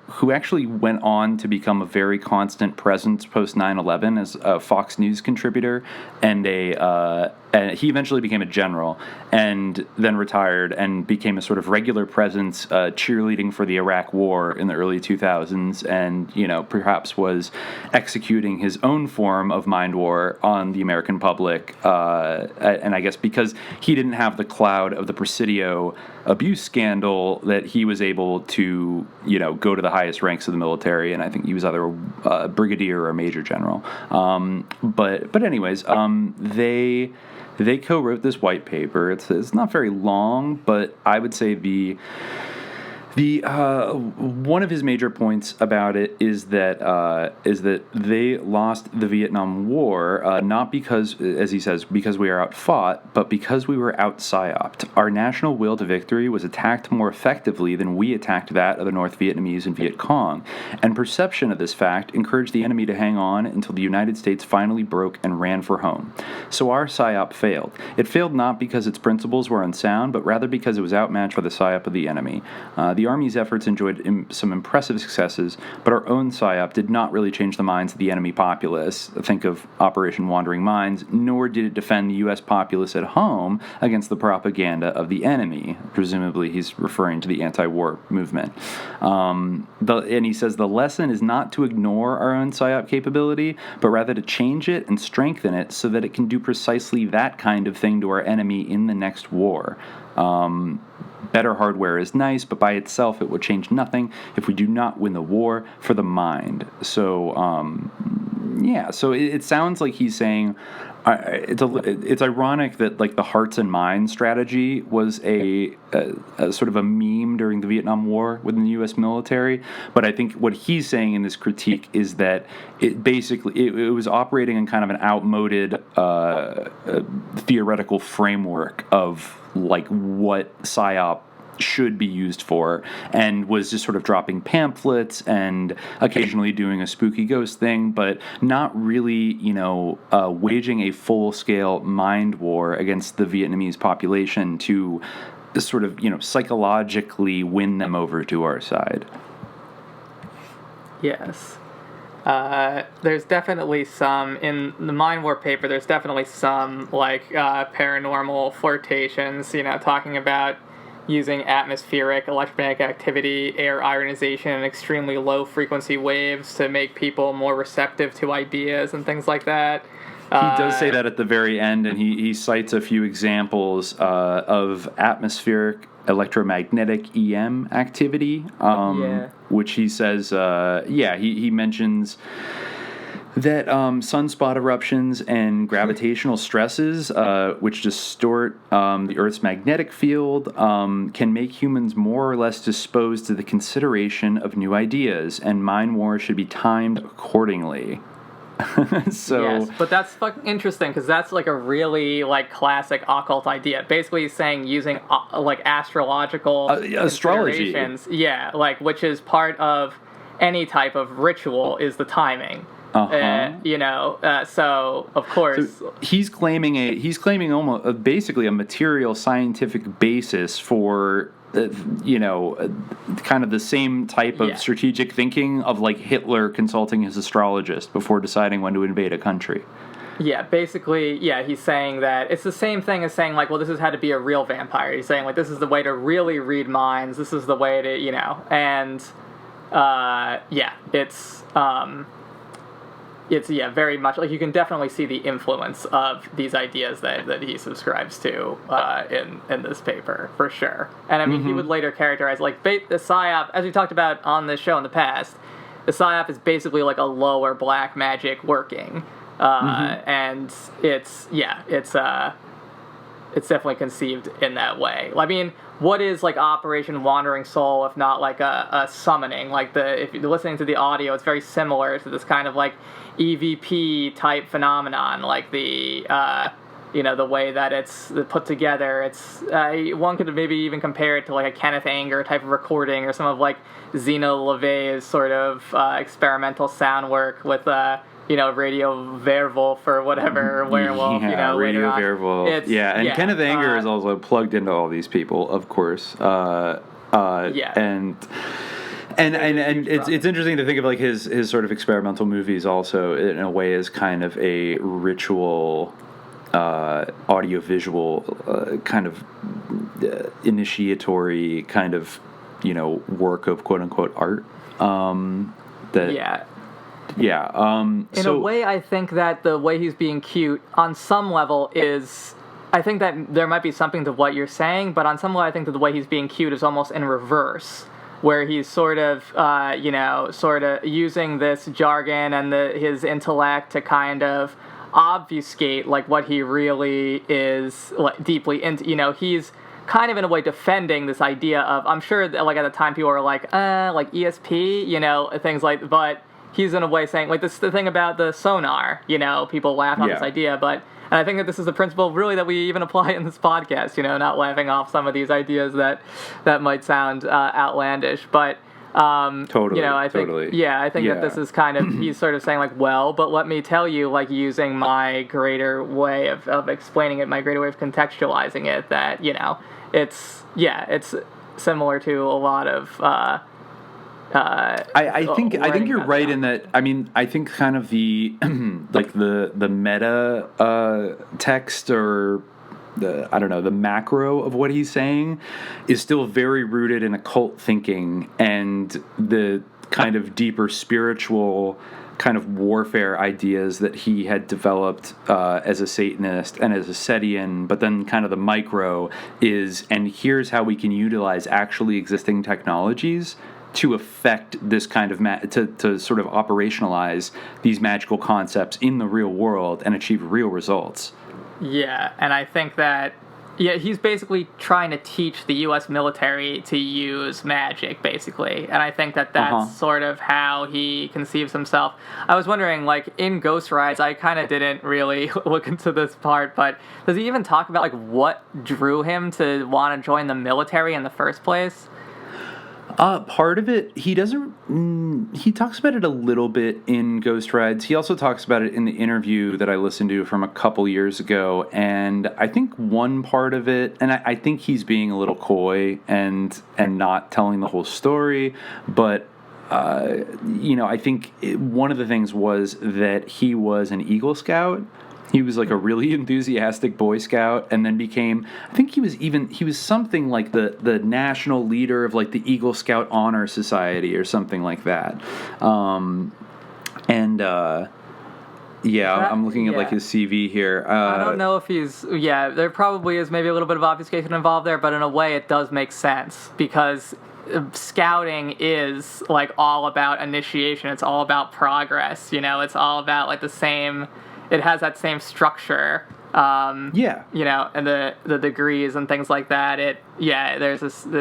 who actually went on to become a very constant presence post 9/11 as a Fox News contributor, and he eventually became a general and then retired and became a sort of regular presence cheerleading for the Iraq War in the early 2000s, and perhaps was executing his own form of mind war on the American public, and I guess because he didn't have the cloud of the Presidio abuse scandal, that he was able to go to the highest ranks of the military, and I think he was either a brigadier or a major general. But anyways, they co-wrote this white paper. It's not very long, but I would say the one of his major points about it is that they lost the Vietnam War, not because, as he says, because we are outfought, but because we were out PSYOPed. Our national will to victory was attacked more effectively than we attacked that of the North Vietnamese and Viet Cong, and perception of this fact encouraged the enemy to hang on until the United States finally broke and ran for home. So our PSYOP failed. It failed not because its principles were unsound, but rather because it was outmatched by the PSYOP of the enemy. The the Army's efforts enjoyed some impressive successes, but our own PSYOP did not really change the minds of the enemy populace. Think of Operation Wandering Minds, nor did it defend the U.S. populace at home against the propaganda of the enemy. Presumably, he's referring to the anti-war movement. And he says the lesson is not to ignore our own PSYOP capability, but rather to change it and strengthen it so that it can do precisely that kind of thing to our enemy in the next war. Better hardware is nice, but by itself it would change nothing if we do not win the war for the mind. So, so it sounds like he's saying it's ironic that like the hearts and minds strategy was a sort of a meme during the Vietnam War within the U.S. military, but I think what he's saying in this critique is that it basically it was operating in kind of an outmoded theoretical framework of like what PSYOP should be used for, and was just sort of dropping pamphlets and occasionally doing a spooky ghost thing, but not really, waging a full-scale mind war against the Vietnamese population to sort of, psychologically win them over to our side. Yes. There's definitely some, in the Mind War paper, there's definitely some, paranormal flirtations, talking about using atmospheric electromagnetic activity, air ionization, and extremely low-frequency waves to make people more receptive to ideas and things like that. He does say that at the very end, and he cites a few examples of atmospheric electromagnetic EM activity, which he says, he mentions that sunspot eruptions and gravitational stresses, which distort the Earth's magnetic field, can make humans more or less disposed to the consideration of new ideas, and mind war should be timed accordingly. Yes, but that's fucking interesting because that's like a really classic occult idea. Basically, he's saying using astrological astrology, which is part of any type of ritual is the timing. So of course he's claiming almost basically a material scientific basis for kind of the same type of strategic thinking of like Hitler consulting his astrologist before deciding when to invade a country. Yeah, basically, he's saying that it's the same thing as saying this is how to be a real vampire. He's saying this is the way to really read minds. This is the way to, and it's very much you can definitely see the influence of these ideas that he subscribes to in this paper for sure. And I mean, he would later characterize the PSYOP, as we talked about on this show in the past. The PSYOP is basically like a lower black magic working, and it's definitely conceived in that way. I mean, what is Operation Wandering Soul if not a summoning? If you're listening to the audio, it's very similar to this kind of EVP type phenomenon, the way that it's put together. It's one could maybe even compare it to a Kenneth Anger type of recording, or some of Zeno LaVey's sort of experimental sound work with Radio Werewolf or whatever, Werewolf, Radio Werewolf. And Kenneth Anger is also plugged into all these people, of course. And it's interesting to think of his sort of experimental movies also in a way as kind of a ritual, audiovisual kind of initiatory kind of work of quote unquote art. In a way, I think that the way he's being cute, on some level, is... I think that there might be something to what you're saying, but on some level, I think that the way he's being cute is almost in reverse, where he's sort of using this jargon and his intellect to kind of obfuscate, what he really is deeply into. He's kind of in a way defending this idea of... I'm sure that, at the time, people were ESP, things but... He's in a way saying, this the thing about the sonar, people laugh on this idea, and I think that this is the principle really that we even apply in this podcast, not laughing off some of these ideas that might sound outlandish, but totally, I think that this is kind of, he's sort of saying but let me tell you, using my greater way of explaining it, my greater way of contextualizing it, that, similar to a lot of. I think you're right in that. I mean, I think kind of the like the meta text or the macro of what he's saying is still very rooted in occult thinking, and the kind of deeper spiritual kind of warfare ideas that he had developed as a Satanist and as a Setian, but then kind of the micro is, and here's how we can utilize actually existing technologies to affect this kind of to sort of operationalize these magical concepts in the real world and achieve real results. Yeah, and I think that he's basically trying to teach the U.S. military to use magic, basically, and I think that that's sort of how he conceives himself. I was wondering, like, in Ghost Rides, I kind of didn't really look into this part, but does he even talk about, like, what drew him to want to join the military in the first place? Part of it, he doesn't. He talks about it a little bit in Ghost Rides. He also talks about it in the interview that I listened to from a couple years ago. And I think one part of it, and I think he's being a little coy and not telling the whole story. But I think one of the things was that he was an Eagle Scout. He was like a really enthusiastic Boy Scout, and then became, I think he was something like the national leader of like the Eagle Scout Honor Society or something like that. I'm looking at like his CV here. I don't know if there probably is maybe a little bit of obfuscation involved there, but in a way it does make sense because scouting is like all about initiation. It's all about progress. It's all about like the same. It has that same structure, and the degrees and things like that. It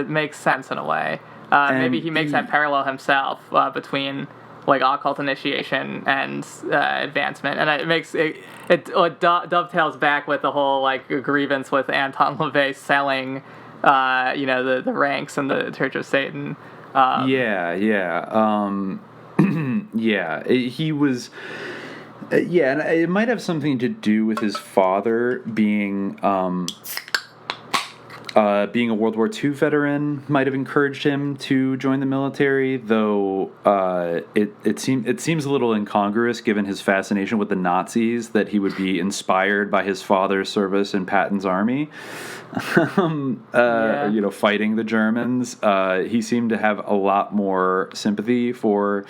makes sense in a way. Maybe he makes that parallel himself between like occult initiation and advancement, and it makes it dovetails back with the whole like grievance with Anton LaVey selling, the ranks in the Church of Satan. He was. And it might have something to do with his father being a World War II veteran. Might have encouraged him to join the military, though it seems a little incongruous given his fascination with the Nazis that he would be inspired by his father's service in Patton's army, fighting the Germans. He seemed to have a lot more sympathy for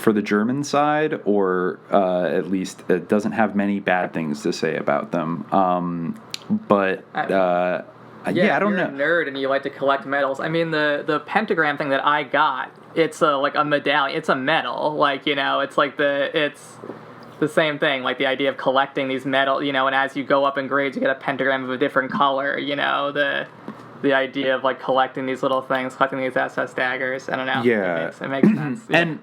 the German side, or at least it doesn't have many bad things to say about them. I don't know. You're a nerd and you like to collect medals. I mean, the pentagram thing that I got, it's like a medallion. It's a medal. Like, it's like it's the same thing. Like the idea of collecting these medals, and as you go up in grades, you get a pentagram of a different color. The idea of like collecting these little things, collecting these SS daggers. I don't know. Yeah, it makes sense. Yeah. And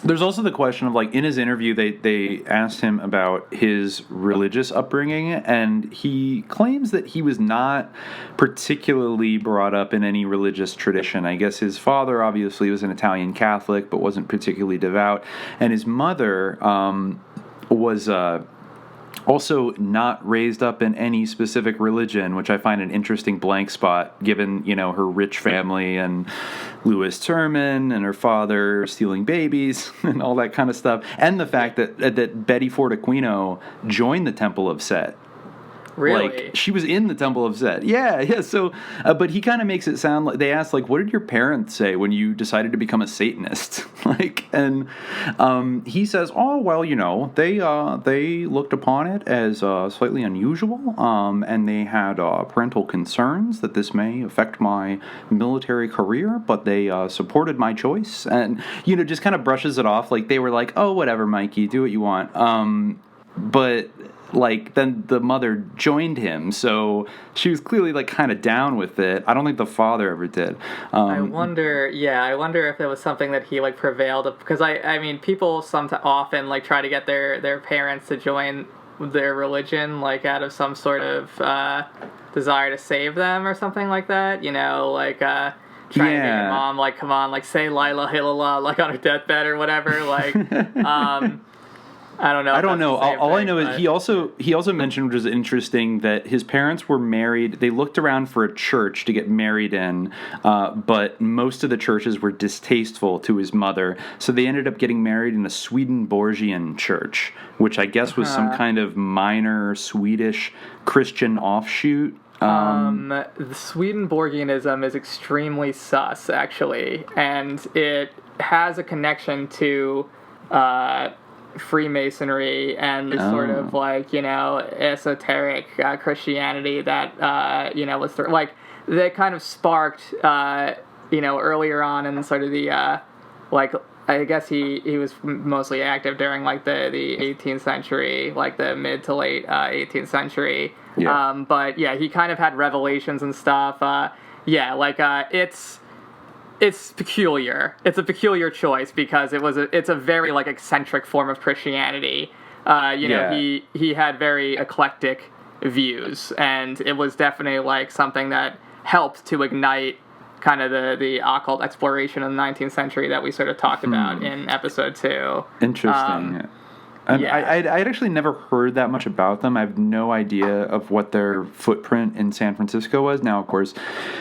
there's also the question of like in his interview they asked him about his religious upbringing, and he claims that he was not particularly brought up in any religious tradition. I guess his father obviously was an Italian Catholic but wasn't particularly devout, and his mother was also not raised up in any specific religion, which I find an interesting blank spot given, her rich family and Louis Terman and her father stealing babies and all that kind of stuff. And the fact that Betty Ford Aquino joined the Temple of Set. Really? Like, she was in the Temple of Set. Yeah. So, but he kind of makes it sound like they asked, like, what did your parents say when you decided to become a Satanist? He says, oh, well, they looked upon it as slightly unusual, and they had parental concerns that this may affect my military career, but they supported my choice, and just kind of brushes it off like they were like, oh, whatever, Mikey, do what you want. But like then the mother joined him, so she was clearly like kind of down with it. I don't think the father ever did. I wonder if it was something that he like prevailed, because I mean people often like try to get their parents to join their religion like out of some sort of desire to save them or something like that, trying to get your mom like, come on, like say La ilaha illallah like on her deathbed or whatever, like I don't know. All I know is he also mentioned, which was interesting, that his parents were married. They looked around for a church to get married in, but most of the churches were distasteful to his mother, so they ended up getting married in a Swedenborgian church, which I guess was some kind of minor Swedish Christian offshoot. The Swedenborgianism is extremely sus, actually, and it has a connection to Freemasonry and this sort of esoteric Christianity that was that kind of sparked earlier on in sort of the I guess he was mostly active during the 18th century, the mid to late 18th century. Yeah. But yeah, he kind of had revelations and stuff. It's peculiar. It's a peculiar choice because it's a very eccentric form of Christianity. He had very eclectic views, and it was definitely something that helped to ignite kind of the occult exploration of the 19th century that we sort of talked about in episode 2. Interesting. I'd actually never heard that much about them. I have no idea of what their footprint in San Francisco was. Now, of course,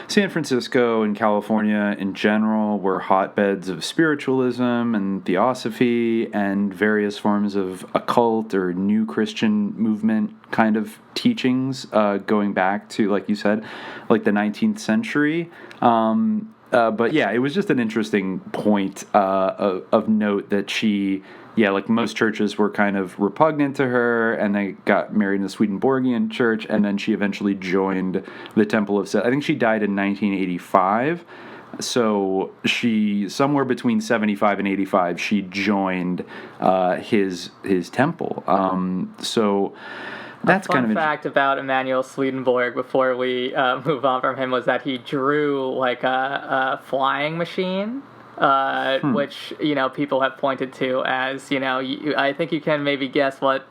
San Francisco and California in general were hotbeds of spiritualism and theosophy and various forms of occult or new Christian movement kind of teachings going back to, like you said, the 19th century. But yeah, it was just an interesting point of note that she... most churches were kind of repugnant to her, and they got married in the Swedenborgian church, and then she eventually joined the Temple of Set. I think she died in 1985, so she, somewhere between 75 and 85, she joined his temple. So that's kind of... A fun fact about Emanuel Swedenborg, before we move on from him, was that he drew a flying machine. Which people have pointed to as I think you can maybe guess what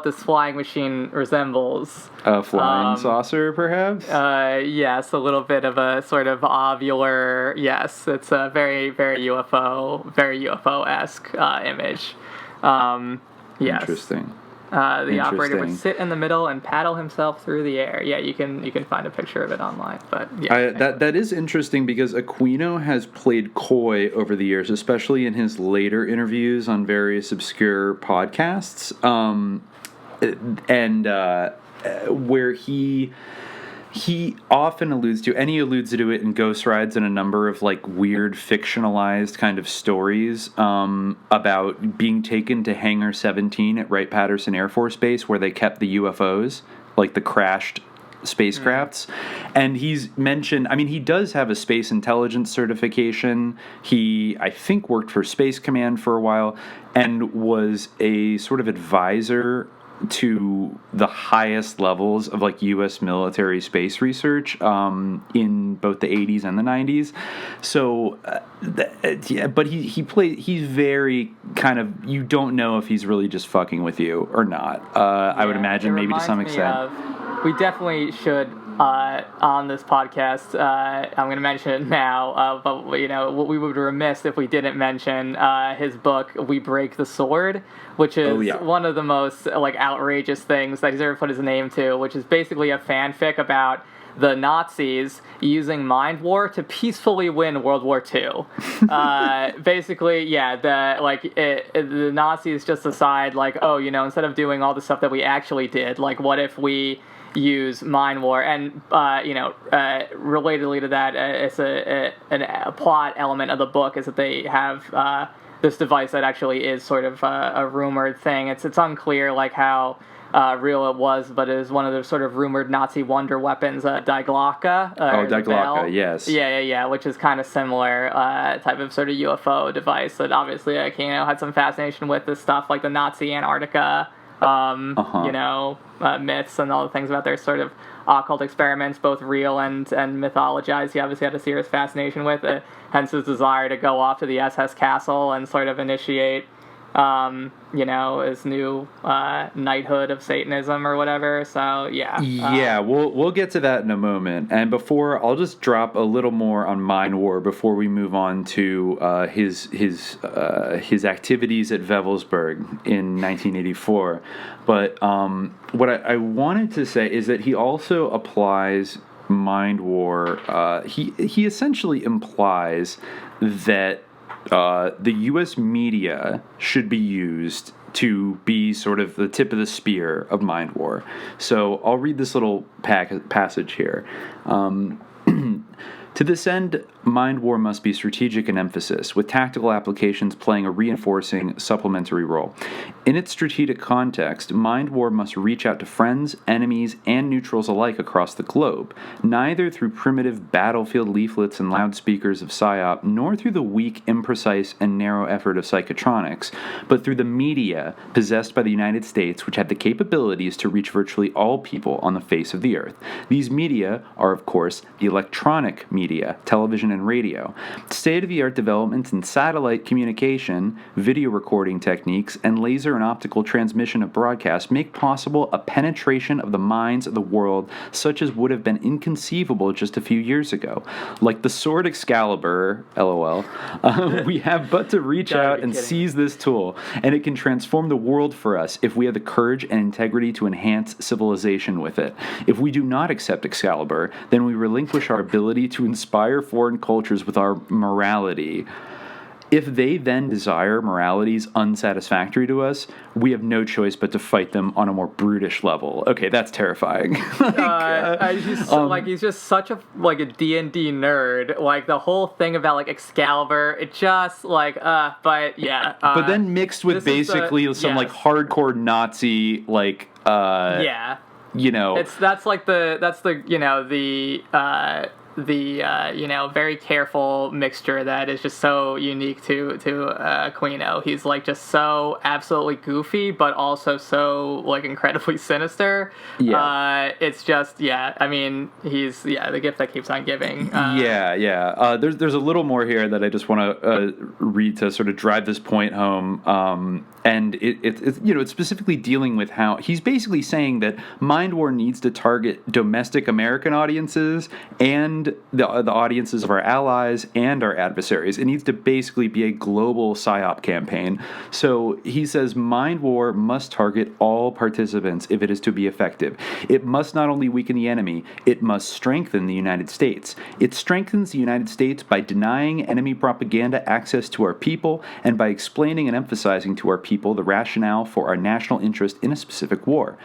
this flying machine resembles. A flying saucer, perhaps? Yes, a little bit of a sort of ovular. Yes, it's a very UFO-esque image. Yes. Interesting. The operator would sit in the middle and paddle himself through the air. Yeah, you can find a picture of it online. But yeah, that is interesting because Aquino has played coy over the years, especially in his later interviews on various obscure podcasts, where he often alludes to, and he alludes to it in Ghost Rides and a number of weird fictionalized kind of stories about being taken to Hangar 17 at Wright-Patterson Air Force Base, where they kept the UFOs, the crashed spacecrafts. And he's mentioned, he does have a space intelligence certification. He, I think, worked for Space Command for a while and was a sort of advisor to the highest levels of U.S. military space research in both the 80s and the 90s. So, but he's very kind of, you don't know if he's really just fucking with you or not. I would imagine maybe to some extent. We definitely should, on this podcast, I'm going to mention it now, but we would be remiss if we didn't mention his book, We Break the Sword, which is one of the most outrageous things that he's ever put his name to, which is basically a fanfic about the Nazis using mind war to peacefully win World War II. Basically, the Nazis just decide, instead of doing all the stuff that we actually did, what if we use mind war? And relatedly to that, it's a plot element of the book is that they have this device that actually is sort of a rumored thing. It's unclear how real it was, but it is one of the sort of rumored Nazi wonder weapons, Die Glocke. Die Glocke, yes. Yeah, which is kind of similar type of sort of UFO device that obviously Aquino had some fascination with, this stuff like the Nazi Antarctica myths and all the things about their sort of occult experiments, both real and mythologized. He obviously had a serious fascination with it, hence his desire to go off to the SS Castle and sort of initiate his new knighthood of Satanism or whatever. So we'll get to that in a moment. And before, I'll just drop a little more on Mind War before we move on to his activities at Wewelsburg in 1984. But what I wanted to say is that he also applies Mind War. He essentially implies that the U.S. media should be used to be sort of the tip of the spear of Mind War. So I'll read this little passage here. To this end, Mind War must be strategic in emphasis, with tactical applications playing a reinforcing, supplementary role. In its strategic context, Mind War must reach out to friends, enemies, and neutrals alike across the globe, neither through primitive battlefield leaflets and loudspeakers of PSYOP, nor through the weak, imprecise, and narrow effort of psychotronics, but through the media possessed by the United States, which have the capabilities to reach virtually all people on the face of the earth. These media are, of course, the electronic media, television and radio. State-of-the-art developments in satellite communication, video recording techniques, and laser and optical transmission of broadcast make possible a penetration of the minds of the world such as would have been inconceivable just a few years ago. Like the sword Excalibur, LOL, we have but to reach out and seize this tool, and it can transform the world for us if we have the courage and integrity to enhance civilization with it. If we do not accept Excalibur, then we relinquish our ability to inspire foreign cultures with our morality. If they then desire moralities unsatisfactory to us, we have no choice but to fight them on a more brutish level. Okay, that's terrifying. He's just such a D&D nerd. Like the whole thing about like Excalibur, it just but then mixed with basically some like hardcore Nazi very careful mixture that is just so unique to Aquino. He's like just so absolutely goofy, but also so like incredibly sinister. It's just I mean, he's the gift that keeps on giving. There's a little more here that I just want to read to sort of drive this point home. And it's specifically dealing with how he's basically saying that Mind War needs to target domestic American audiences and the audiences of our allies and our adversaries. It needs to basically be a global PSYOP campaign. So he says Mind War must target all participants if it is to be effective. It must not only weaken the enemy, it must strengthen the United States. It strengthens the United States by denying enemy propaganda access to our people and by explaining and emphasizing to our people the rationale for our national interest in a specific war.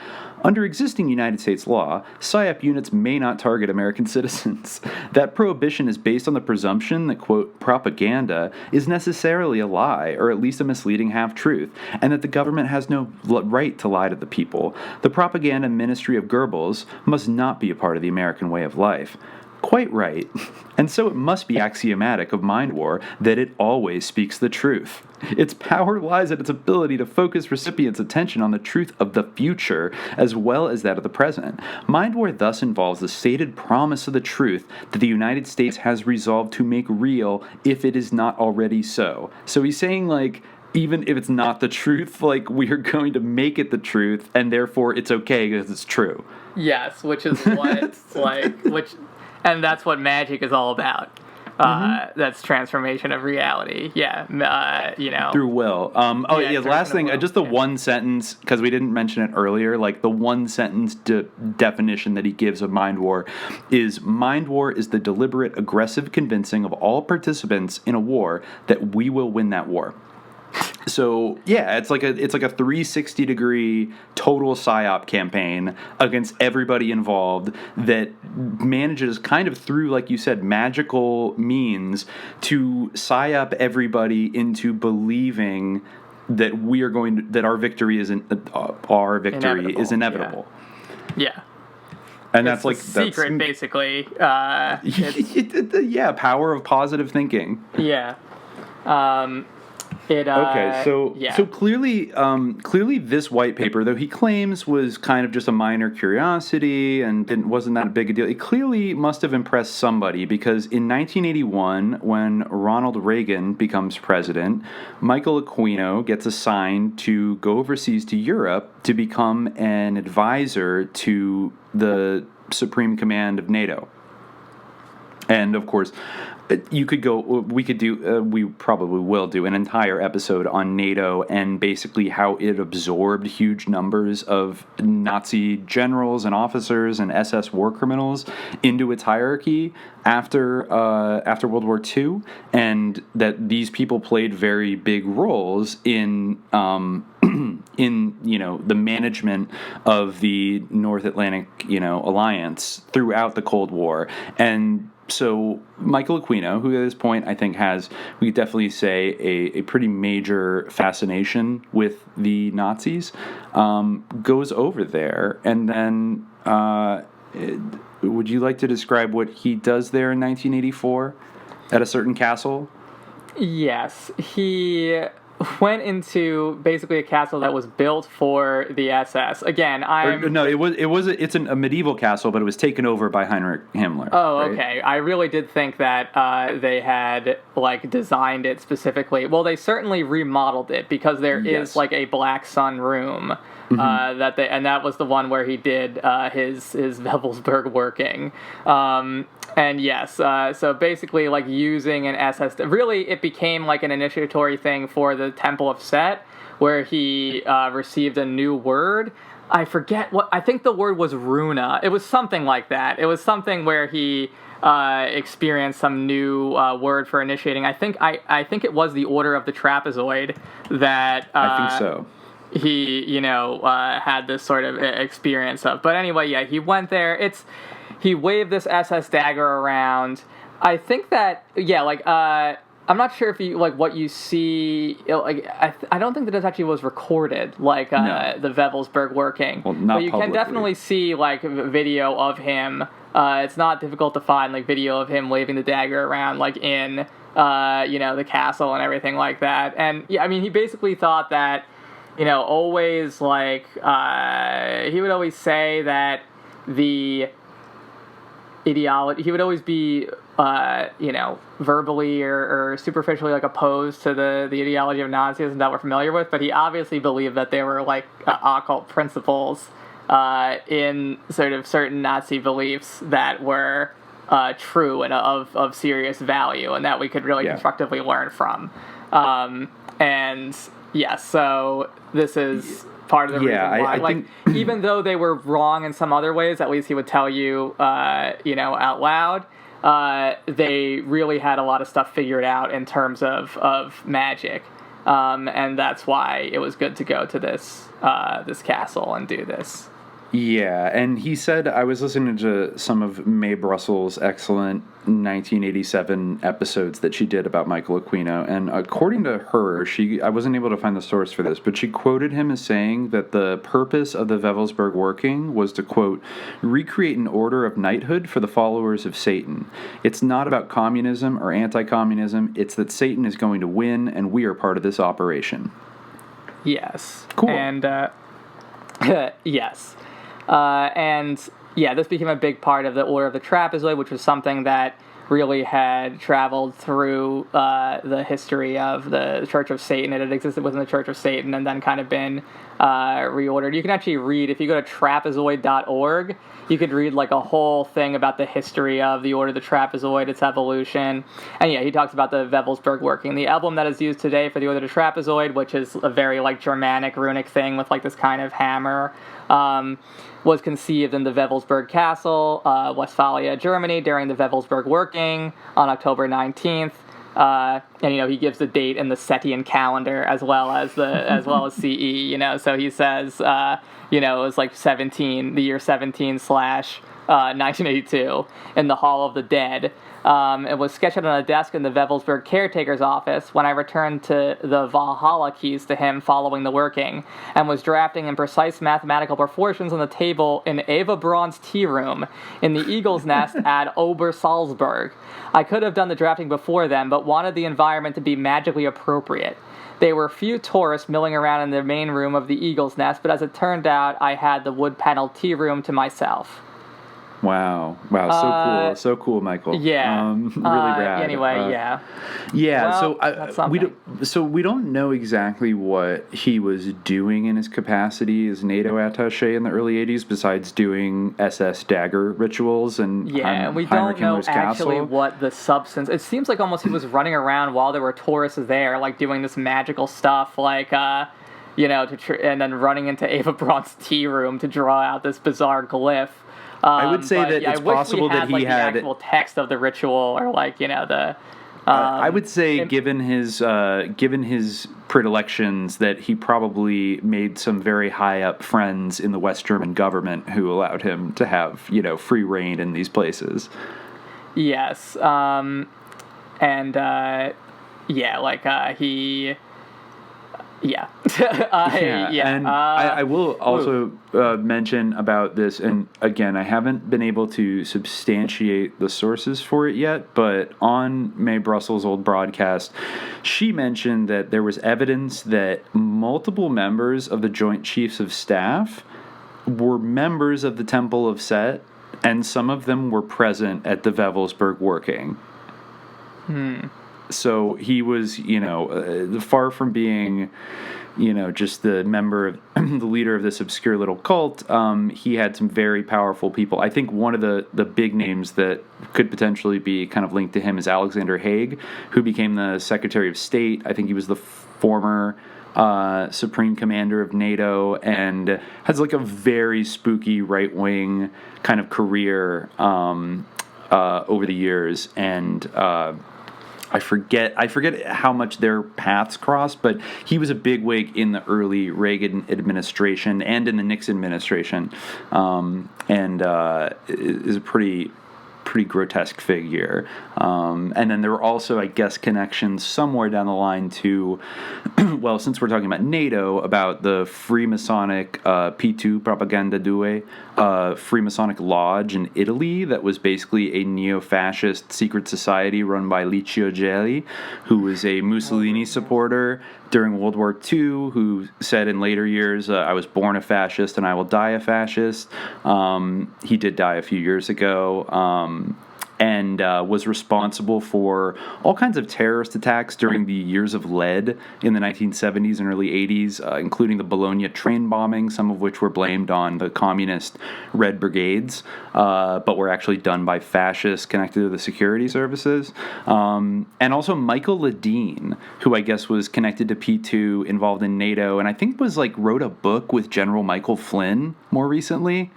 Under existing United States law, PSYOP units may not target American citizens. That prohibition is based on the presumption that, quote, propaganda is necessarily a lie, or at least a misleading half-truth, and that the government has no right to lie to the people. The propaganda ministry of Goebbels must not be a part of the American way of life. Quite right. And so it must be axiomatic of Mind War that it always speaks the truth. Its power lies in its ability to focus recipients' attention on the truth of the future as well as that of the present. Mind War thus involves the stated promise of the truth that the United States has resolved to make real if it is not already so. So he's saying, like, even if it's not the truth, like, we are going to make it the truth, and therefore it's okay because it's true. Yes, which is what, and that's what magic is all about. That's transformation of reality. Through will. Last thing, just the one sentence, because we didn't mention it earlier, like the one sentence definition that he gives of Mind War is the deliberate, aggressive convincing of all participants in a war that we will win that war. So it's like a 360-degree total PSYOP campaign against everybody involved that manages kind of through, like you said, magical means to PSYOP everybody into believing that our victory is inevitable. Yeah. And it's that's secret, basically. Power of positive thinking. Yeah. So clearly this white paper, though he claims was kind of just a minor curiosity and wasn't that big a deal, it clearly must have impressed somebody, because in 1981, when Ronald Reagan becomes president, Michael Aquino gets assigned to go overseas to Europe to become an advisor to the Supreme Command of NATO. And of course, we probably will do an entire episode on NATO and basically how it absorbed huge numbers of Nazi generals and officers and SS war criminals into its hierarchy after World War II, and that these people played very big roles in the management of the North Atlantic alliance throughout the Cold War. And so Michael Aquino, who at this point I think has, we could definitely say, a pretty major fascination with the Nazis, goes over there. And then would you like to describe what he does there in 1984 at a certain castle? Yes, he went into basically a castle that was built for the SS. Again, it's a medieval castle, but it was taken over by Heinrich Himmler. Oh, right? Okay. I really did think that they had designed it specifically. Well, they certainly remodeled it, because there is a Black Sun room. That was the one where he did his Wewelsburg working. And yes, so basically, using an SS, really, it became an initiatory thing for the Temple of Set, where he received a new word. I forget I think the word was runa. It was something like that. It was something where he experienced some new word for initiating. I think it was the Order of the Trapezoid that I think so. He had this sort of experience of. But anyway, he went there. He waved this SS dagger around. I think that I'm not sure if you what you see. I don't think that this actually was recorded, no. The Wewelsburg working. Well, not but you publicly. Can definitely see video of him. It's not difficult to find video of him waving the dagger around in the castle and everything like that. And he basically thought that always he would always say that the ideology, he would always be verbally or superficially opposed to the ideology of Nazism that we're familiar with, but he obviously believed that there were occult principles in sort of certain Nazi beliefs that were true and of serious value, and that we could really constructively learn from. And yes, so this is part of the reason why. I think even though they were wrong in some other ways, at least he would tell you, out loud, they really had a lot of stuff figured out in terms of magic. And that's why it was good to go to this castle and do this. Yeah, and he said, I was listening to some of Mae Brussels' excellent 1987 episodes that she did about Michael Aquino, and according to her, I wasn't able to find the source for this, but she quoted him as saying that the purpose of the Wewelsburg working was to, quote, recreate an order of knighthood for the followers of Satan. It's not about communism or anti-communism, it's that Satan is going to win, and we are part of this operation. Yes. Cool. And, yes. This became a big part of the Order of the Trapezoid, which was something that really had traveled through the history of the Church of Satan. It had existed within the Church of Satan and then kind of been reordered. You can actually read, if you go to trapezoid.org, you could read a whole thing about the history of the Order of the Trapezoid, its evolution. And he talks about the Wewelsburg working. The emblem that is used today for the Order of the Trapezoid, which is a very Germanic runic thing with this kind of hammer, was conceived in the Wewelsburg Castle, Westphalia, Germany, during the Wewelsburg working on October 19th. And he gives the date in the Setian calendar as well as CE. So he says, it was 17, the year 17/, 1982, in the Hall of the Dead. It was sketched out on a desk in the Wewelsburg caretaker's office when I returned to the Valhalla keys to him following the working, and was drafting in precise mathematical proportions on the table in Eva Braun's tea room in the Eagle's Nest at Obersalzberg. I could have done the drafting before then, but wanted the environment to be magically appropriate. There were few tourists milling around in the main room of the Eagle's Nest, but as it turned out, I had the wood-paneled tea room to myself. Wow, so cool, Michael. Yeah, really rad. Anyway, yeah. Well, so we don't know exactly what he was doing in his capacity as NATO attaché in the early '80s, besides doing SS dagger rituals and we don't know actually what the substance. It seems like almost he was running around while there were tourists there, like doing this magical stuff, like and then running into Eva Braun's tea room to draw out this bizarre glyph. I would say that it's possible that he had the actual text of the ritual, or the. I would say, given his predilections, that he probably made some very high up friends in the West German government who allowed him to have free reign in these places. Yes, he. Yeah. I will also mention about this, and again, I haven't been able to substantiate the sources for it yet, but on Mae Brussels' old broadcast, she mentioned that there was evidence that multiple members of the Joint Chiefs of Staff were members of the Temple of Set, and some of them were present at the Wewelsburg working. So he was, far from being, just the member of the leader of this obscure little cult. He had some very powerful people. I think one of the big names that could potentially be kind of linked to him is Alexander Haig, who became the Secretary of State. I think he was the former Supreme Commander of NATO, and has like a very spooky right-wing kind of career over the years. And I forget how much their paths crossed, but he was a bigwig in the early Reagan administration and in the Nixon administration, and is a pretty grotesque figure. And then there were also, I guess, connections somewhere down the line to, well, since we're talking about NATO, about the Freemasonic P2 Propaganda Due Freemasonic Lodge in Italy that was basically a neo-fascist secret society run by Licio Gelli, who was a Mussolini supporter during World War II, who said in later years, I was born a fascist and I will die a fascist. He did die a few years ago. And was responsible for all kinds of terrorist attacks during the years of lead in the 1970s and early 80s, including the Bologna train bombing, some of which were blamed on the communist Red Brigades, but were actually done by fascists connected to the security services. And also Michael Ledeen, who I guess was connected to P2, involved in NATO, and I think wrote a book with General Michael Flynn more recently.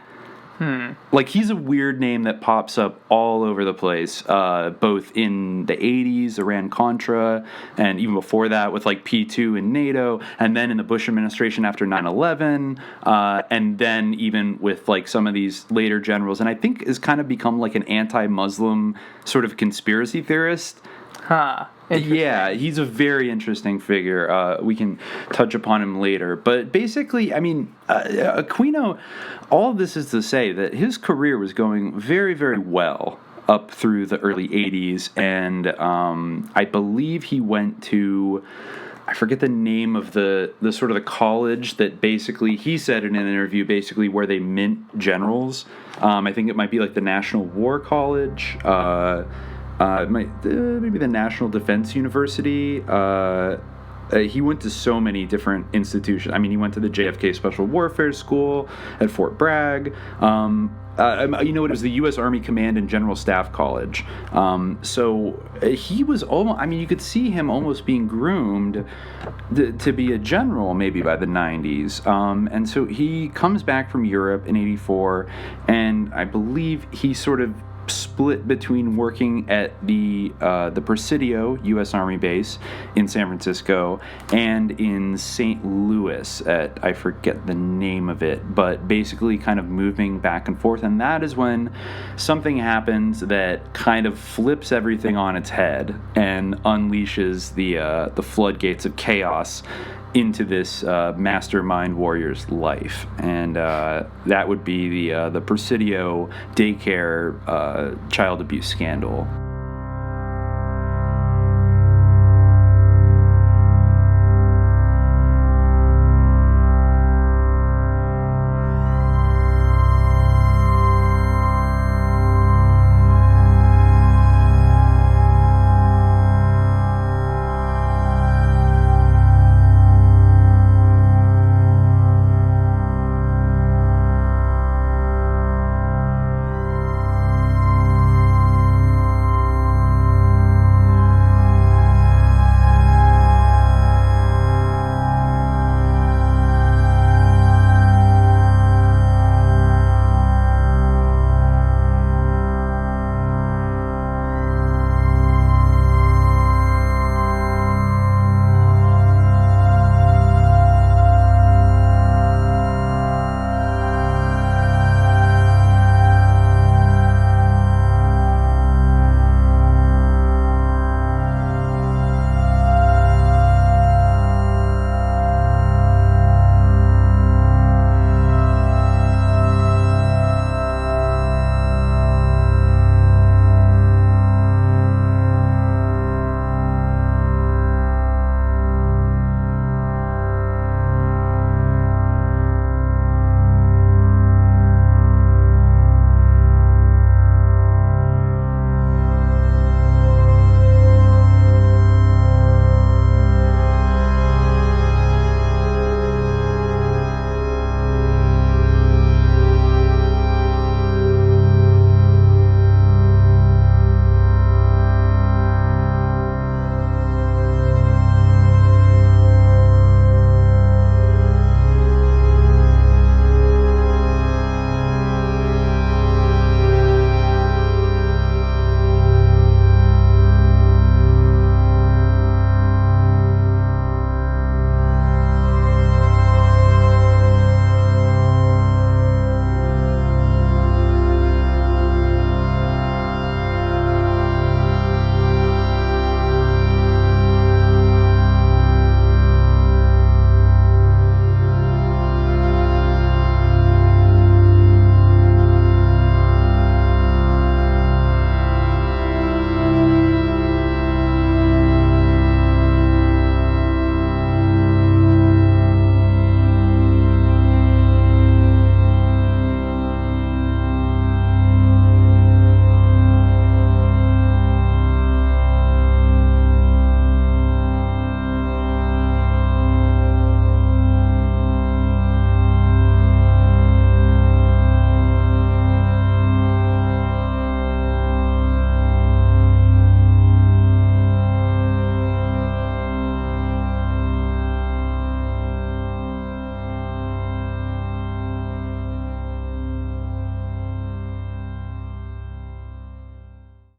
Like, he's a weird name that pops up all over the place, both in the 80s, Iran-Contra, and even before that with, P2 and NATO, and then in the Bush administration after 9/11, and then even with, some of these later generals, and I think has kind of become, an anti-Muslim sort of conspiracy theorist. Yeah, he's a very interesting figure. We can touch upon him later. But basically, Aquino, all of this is to say that his career was going very, very well up through the early 80s. And I believe he went to, I forget the name of the sort of the college that basically, he said in an interview, basically where they mint generals. I think it might be the National War College. Maybe the National Defense University. He went to so many different institutions. He went to the JFK Special Warfare School at Fort Bragg. It was the U.S. Army Command and General Staff College. So he was almost, you could see him almost being groomed to be a general maybe by the 90s. And so he comes back from Europe in 84, and I believe he sort of split between working at the Presidio U.S. Army base in San Francisco and in St. Louis at, I forget the name of it, but basically kind of moving back and forth. And that is when something happens that kind of flips everything on its head and unleashes the floodgates of chaos into this mastermind warrior's life, and that would be the Presidio daycare child abuse scandal.